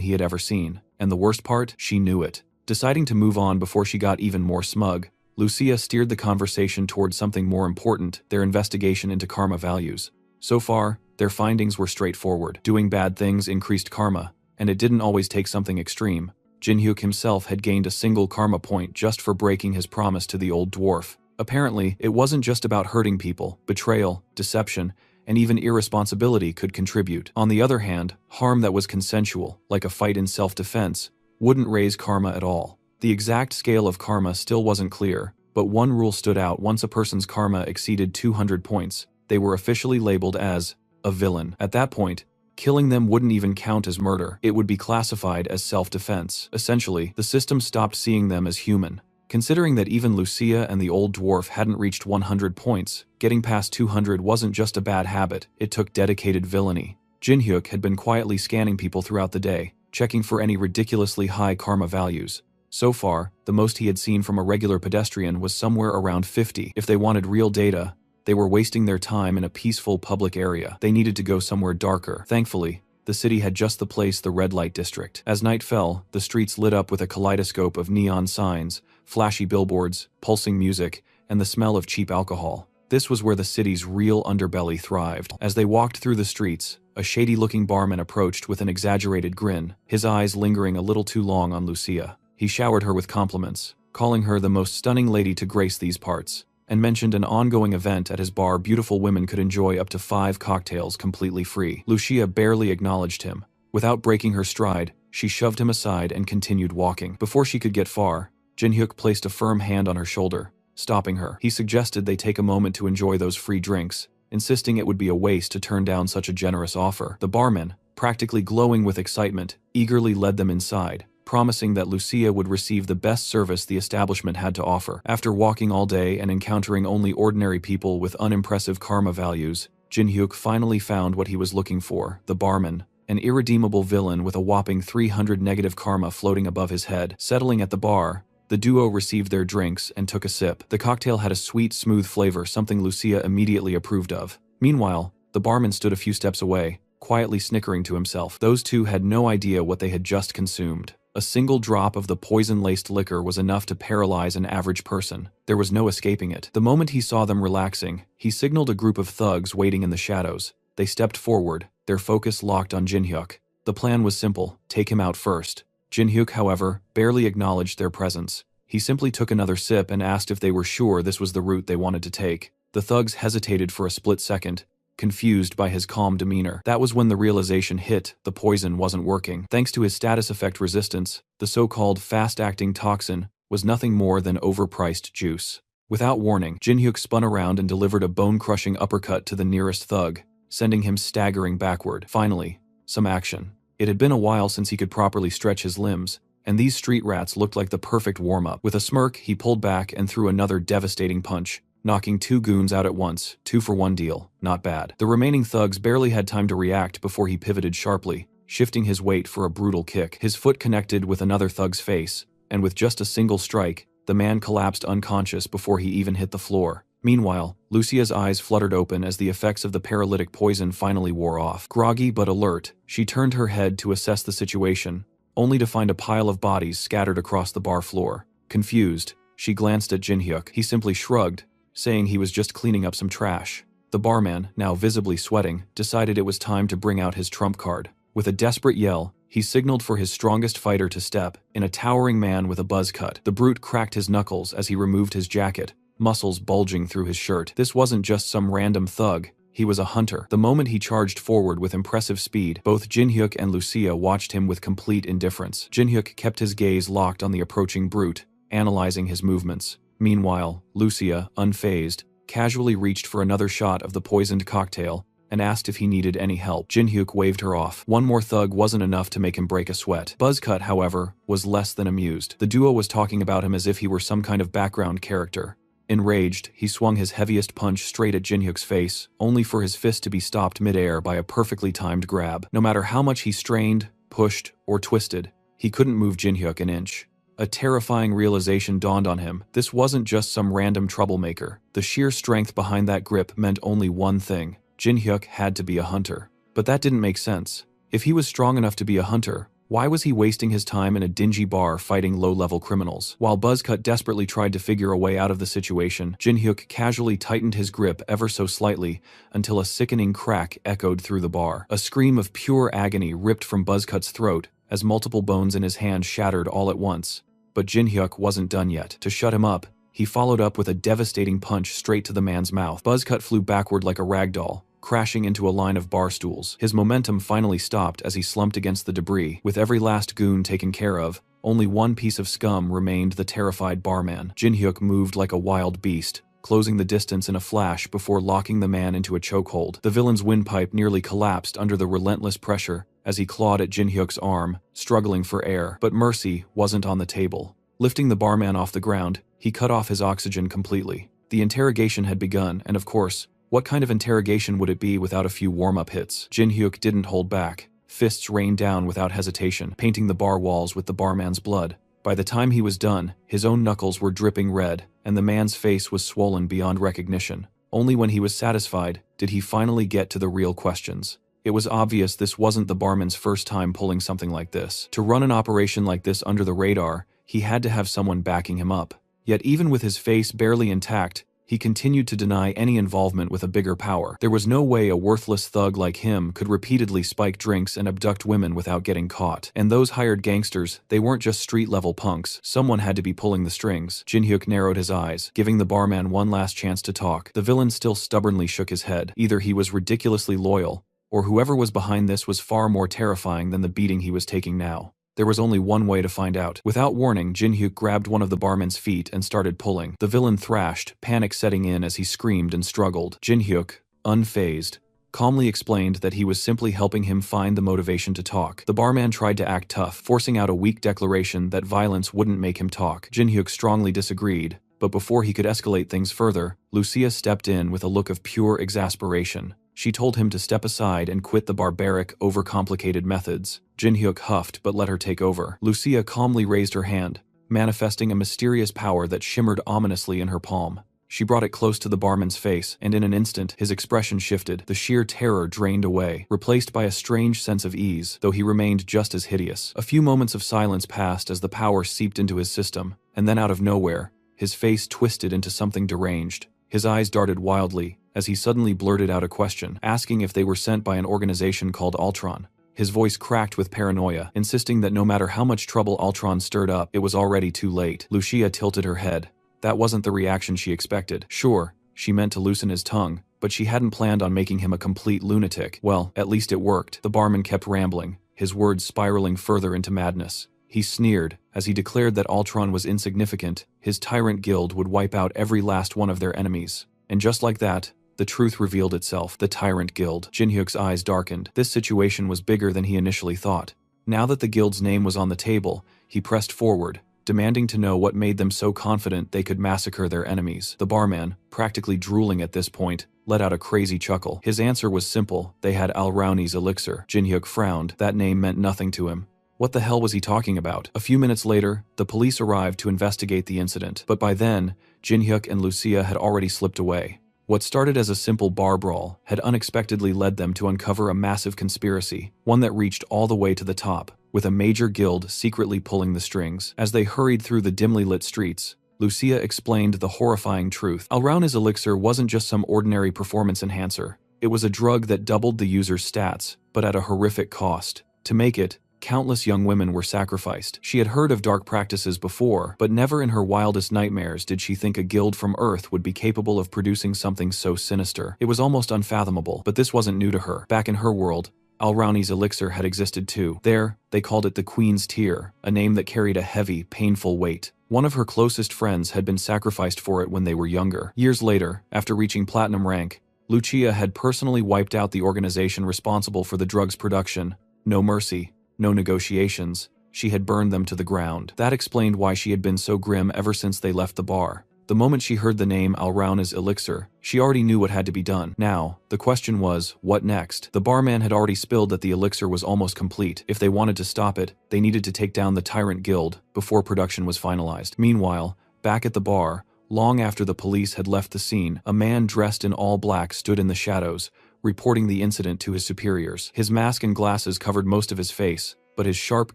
he had ever seen. And the worst part, she knew it. Deciding to move on before she got even more smug, Lucia steered the conversation towards something more important: their investigation into karma values. So far, their findings were straightforward. Doing bad things increased karma, and it didn't always take something extreme. Jinhyuk himself had gained a single karma point just for breaking his promise to the old dwarf. Apparently, it wasn't just about hurting people. Betrayal, deception, and even irresponsibility could contribute. On the other hand, harm that was consensual, like a fight in self-defense, wouldn't raise karma at all. The exact scale of karma still wasn't clear, but one rule stood out: once a person's karma exceeded 200 points, they were officially labeled as a villain. At that point, killing them wouldn't even count as murder. It would be classified as self-defense. Essentially, the system stopped seeing them as human. Considering that even Lucia and the old dwarf hadn't reached 100 points, getting past 200 wasn't just a bad habit, it took dedicated villainy. Jinhyuk had been quietly scanning people throughout the day, checking for any ridiculously high karma values. So far, the most he had seen from a regular pedestrian was somewhere around 50. If they wanted real data, they were wasting their time in a peaceful public area. They needed to go somewhere darker. Thankfully, the city had just the place: the red light district. As night fell, the streets lit up with a kaleidoscope of neon signs, flashy billboards, pulsing music, and the smell of cheap alcohol. This was where the city's real underbelly thrived. As they walked through the streets, a shady-looking barman approached with an exaggerated grin, his eyes lingering a little too long on Lucia. He showered her with compliments, calling her the most stunning lady to grace these parts, and mentioned an ongoing event at his bar: beautiful women could enjoy up to 5 cocktails completely free. Lucia barely acknowledged him. Without breaking her stride, She shoved him aside and continued walking. Before she could get far, Jin-hyuk placed a firm hand on her shoulder, stopping her. He suggested they take a moment to enjoy those free drinks, insisting it would be a waste to turn down such a generous offer. The barman, practically glowing with excitement, eagerly led them inside, promising that Lucia would receive the best service the establishment had to offer. After walking all day and encountering only ordinary people with unimpressive karma values, Jin-hyuk finally found what he was looking for: the barman, an irredeemable villain with a whopping 300 negative karma floating above his head. Settling at the bar, the duo received their drinks and took a sip. The cocktail had a sweet, smooth flavor, something Lucia immediately approved of. Meanwhile, the barman stood a few steps away, quietly snickering to himself. Those two had no idea what they had just consumed. A single drop of the poison-laced liquor was enough to paralyze an average person. There was no escaping it. The moment he saw them relaxing, he signaled a group of thugs waiting in the shadows. They stepped forward, their focus locked on Jin-hyuk. The plan was simple: take him out first. Jin-hyuk, however, barely acknowledged their presence. He simply took another sip and asked if they were sure this was the route they wanted to take. The thugs hesitated for a split second, confused by his calm demeanor. That was when the realization hit: the poison wasn't working. Thanks to his status effect resistance, the so-called fast-acting toxin was nothing more than overpriced juice. Without warning, Jin-hyuk spun around and delivered a bone-crushing uppercut to the nearest thug, sending him staggering backward. Finally, some action. It had been a while since he could properly stretch his limbs, and these street rats looked like the perfect warm-up. With a smirk, he pulled back and threw another devastating punch, knocking two goons out at once. 2-for-1 deal. Not bad. The remaining thugs barely had time to react before he pivoted sharply, shifting his weight for a brutal kick. His foot connected with another thug's face, and with just a single strike, the man collapsed unconscious before he even hit the floor. Meanwhile, Lucia's eyes fluttered open as the effects of the paralytic poison finally wore off. Groggy but alert, she turned her head to assess the situation, only to find a pile of bodies scattered across the bar floor. Confused, she glanced at Jin-hyuk. He simply shrugged, saying he was just cleaning up some trash. The barman, now visibly sweating, decided it was time to bring out his trump card. With a desperate yell, he signaled for his strongest fighter to step in, a towering man with a buzz cut. The brute cracked his knuckles as he removed his jacket, muscles bulging through his shirt. This wasn't just some random thug, he was a hunter. The moment he charged forward with impressive speed, both Jin-hyuk and Lucia watched him with complete indifference. Jin-hyuk kept his gaze locked on the approaching brute, analyzing his movements. Meanwhile, Lucia, unfazed, casually reached for another shot of the poisoned cocktail and asked if he needed any help. Jin-hyuk waved her off. One more thug wasn't enough to make him break a sweat. Buzzcut, however, was less than amused. The duo was talking about him as if he were some kind of background character. Enraged, he swung his heaviest punch straight at Jin-hyuk's face, only for his fist to be stopped mid-air by a perfectly timed grab. No matter how much he strained, pushed, or twisted, he couldn't move Jin-hyuk an inch. A terrifying realization dawned on him. This wasn't just some random troublemaker. The sheer strength behind that grip meant only one thing: Jin-hyuk had to be a hunter. But that didn't make sense. If he was strong enough to be a hunter, why was he wasting his time in a dingy bar fighting low-level criminals? While Buzzcut desperately tried to figure a way out of the situation, Jin-hyuk casually tightened his grip ever so slightly until a sickening crack echoed through the bar. A scream of pure agony ripped from Buzzcut's throat as multiple bones in his hand shattered all at once. But Jin-hyuk wasn't done yet. To shut him up, he followed up with a devastating punch straight to the man's mouth. Buzzcut flew backward like a ragdoll, crashing into a line of bar stools. His momentum finally stopped as he slumped against the debris. With every last goon taken care of, only one piece of scum remained: the terrified barman. Jin-hyuk moved like a wild beast, closing the distance in a flash before locking the man into a chokehold. The villain's windpipe nearly collapsed under the relentless pressure as he clawed at Jin-hyuk's arm, struggling for air. But mercy wasn't on the table. Lifting the barman off the ground, he cut off his oxygen completely. The interrogation had begun, and of course, what kind of interrogation would it be without a few warm-up hits? Jin-hyuk didn't hold back. Fists rained down without hesitation, painting the bar walls with the barman's blood. By the time he was done, his own knuckles were dripping red, and the man's face was swollen beyond recognition. Only when he was satisfied did he finally get to the real questions. It was obvious this wasn't the barman's first time pulling something like this. To run an operation like this under the radar, he had to have someone backing him up. Yet even with his face barely intact, he continued to deny any involvement with a bigger power. There was no way a worthless thug like him could repeatedly spike drinks and abduct women without getting caught. And those hired gangsters, they weren't just street-level punks. Someone had to be pulling the strings. Jin-hyuk narrowed his eyes, giving the barman one last chance to talk. The villain still stubbornly shook his head. Either he was ridiculously loyal, or whoever was behind this was far more terrifying than the beating he was taking now. There was only one way to find out. Without warning, Jin-hyuk grabbed one of the barman's feet and started pulling. The villain thrashed, panic setting in as he screamed and struggled. Jin-hyuk, unfazed, calmly explained that he was simply helping him find the motivation to talk. The barman tried to act tough, forcing out a weak declaration that violence wouldn't make him talk. Jin-hyuk strongly disagreed, but before he could escalate things further, Lucia stepped in with a look of pure exasperation. She told him to step aside and quit the barbaric, overcomplicated methods. Jin-hyuk huffed but let her take over. Lucia calmly raised her hand, manifesting a mysterious power that shimmered ominously in her palm. She brought it close to the barman's face, and in an instant, his expression shifted. The sheer terror drained away, replaced by a strange sense of ease, though he remained just as hideous. A few moments of silence passed as the power seeped into his system, and then out of nowhere, his face twisted into something deranged. His eyes darted wildly, as he suddenly blurted out a question, asking if they were sent by an organization called Ultron. His voice cracked with paranoia, insisting that no matter how much trouble Ultron stirred up, it was already too late. Lucia tilted her head. That wasn't the reaction she expected. Sure, she meant to loosen his tongue, but she hadn't planned on making him a complete lunatic. Well, at least it worked. The barman kept rambling, his words spiraling further into madness. He sneered, as he declared that Ultron was insignificant, his tyrant guild would wipe out every last one of their enemies. And just like that, the truth revealed itself. The Tyrant Guild. Jin-hyuk's eyes darkened. This situation was bigger than he initially thought. Now that the guild's name was on the table, he pressed forward, demanding to know what made them so confident they could massacre their enemies. The barman, practically drooling at this point, let out a crazy chuckle. His answer was simple. They had Al-Rauni's elixir. Jin-hyuk frowned. That name meant nothing to him. What the hell was he talking about? A few minutes later, the police arrived to investigate the incident, but by then, Jin-hyuk and Lucia had already slipped away. What started as a simple bar brawl had unexpectedly led them to uncover a massive conspiracy, one that reached all the way to the top, with a major guild secretly pulling the strings. As they hurried through the dimly lit streets, Lucia explained the horrifying truth. Al-Rauni's elixir wasn't just some ordinary performance enhancer. It was a drug that doubled the user's stats, but at a horrific cost. To make it, countless young women were sacrificed. She had heard of dark practices before, but never in her wildest nightmares did she think a guild from Earth would be capable of producing something so sinister. It was almost unfathomable, but this wasn't new to her. Back in her world, Al-Rauni's elixir had existed too. There, they called it the Queen's Tear, a name that carried a heavy, painful weight. One of her closest friends had been sacrificed for it when they were younger. Years later, after reaching platinum rank, Lucia had personally wiped out the organization responsible for the drug's production. No mercy. No negotiations, she had burned them to the ground. That explained why she had been so grim ever since they left the bar. The moment she heard the name Al-Rauni's elixir, she already knew what had to be done. Now, the question was, what next? The barman had already spilled that the elixir was almost complete. If they wanted to stop it, they needed to take down the Tyrant Guild before production was finalized. Meanwhile, back at the bar, long after the police had left the scene, a man dressed in all black stood in the shadows, reporting the incident to his superiors. His mask and glasses covered most of his face, but his sharp,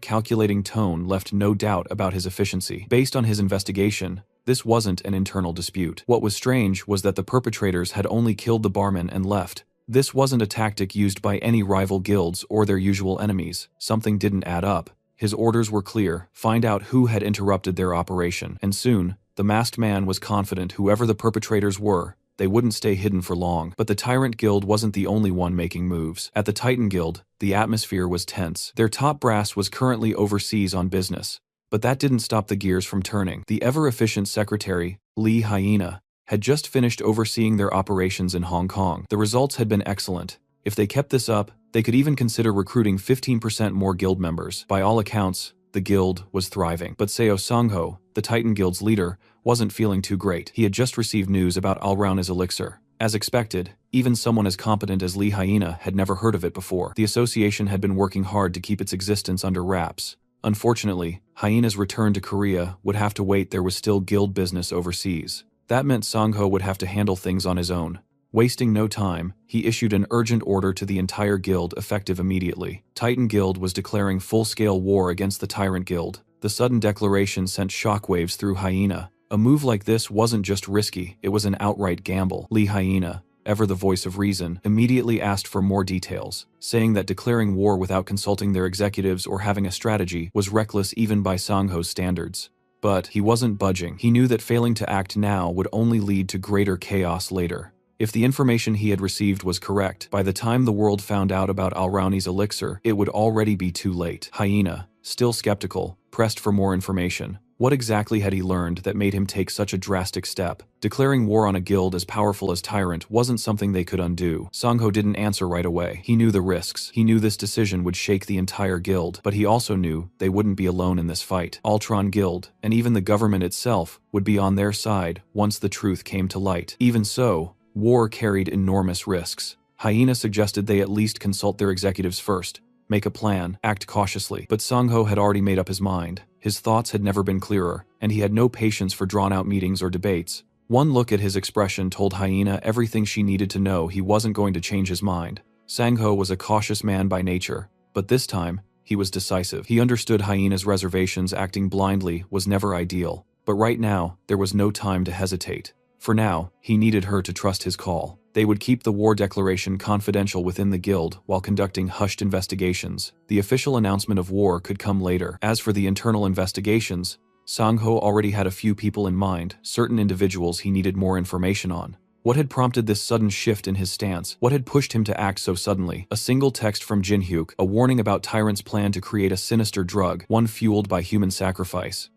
calculating tone left no doubt about his efficiency. Based on his investigation, this wasn't an internal dispute. What was strange was that the perpetrators had only killed the barman and left. This wasn't a tactic used by any rival guilds or their usual enemies. Something didn't add up. His orders were clear: find out who had interrupted their operation. And soon, the masked man was confident whoever the perpetrators were, they wouldn't stay hidden for long. But the Tyrant Guild wasn't the only one making moves. At the Titan Guild, the atmosphere was tense. Their top brass was currently overseas on business, but that didn't stop the gears from turning. The ever-efficient secretary, Lee Hyena, had just finished overseeing their operations in Hong Kong. The results had been excellent. If they kept this up, they could even consider recruiting 15% more guild members. By all accounts, the guild was thriving. But Seo Sangho, the Titan Guild's leader, wasn't feeling too great. He had just received news about Al-Rauni's elixir. As expected, even someone as competent as Lee Hyena had never heard of it before. The association had been working hard to keep its existence under wraps. Unfortunately, Hyena's return to Korea would have to wait. There was still guild business overseas. That meant Sangho would have to handle things on his own. Wasting no time, he issued an urgent order to the entire guild, effective immediately. Titan Guild was declaring full-scale war against the Tyrant Guild. The sudden declaration sent shockwaves through Hyena. A move like this wasn't just risky, it was an outright gamble. Lee Hyena, ever the voice of reason, immediately asked for more details, saying that declaring war without consulting their executives or having a strategy was reckless even by Sangho's standards. But he wasn't budging. He knew that failing to act now would only lead to greater chaos later. If the information he had received was correct, by the time the world found out about Al-Rauni's elixir, it would already be too late. Hyena, still skeptical, pressed for more information. What exactly had he learned that made him take such a drastic step? Declaring war on a guild as powerful as Tyrant wasn't something they could undo. Sangho didn't answer right away. He knew the risks. He knew this decision would shake the entire guild, but he also knew they wouldn't be alone in this fight. Ultron Guild, and even the government itself, would be on their side once the truth came to light. Even so, war carried enormous risks. Hyena suggested they at least consult their executives first, make a plan, act cautiously. But Sangho had already made up his mind. His thoughts had never been clearer, and he had no patience for drawn-out meetings or debates. One look at his expression told Hyena everything she needed to know. He wasn't going to change his mind. Sangho was a cautious man by nature, but this time, he was decisive. He understood Hyena's reservations. Acting blindly was never ideal, but right now, there was no time to hesitate. For now, he needed her to trust his call. They would keep the war declaration confidential within the guild while conducting hushed investigations. The official announcement of war could come later. As for the internal investigations, Sangho already had a few people in mind, certain individuals he needed more information on. What had prompted this sudden shift in his stance? What had pushed him to act so suddenly? A single text from Jinhyuk, a warning about Tyrant's plan to create a sinister drug, one fueled by human sacrifice.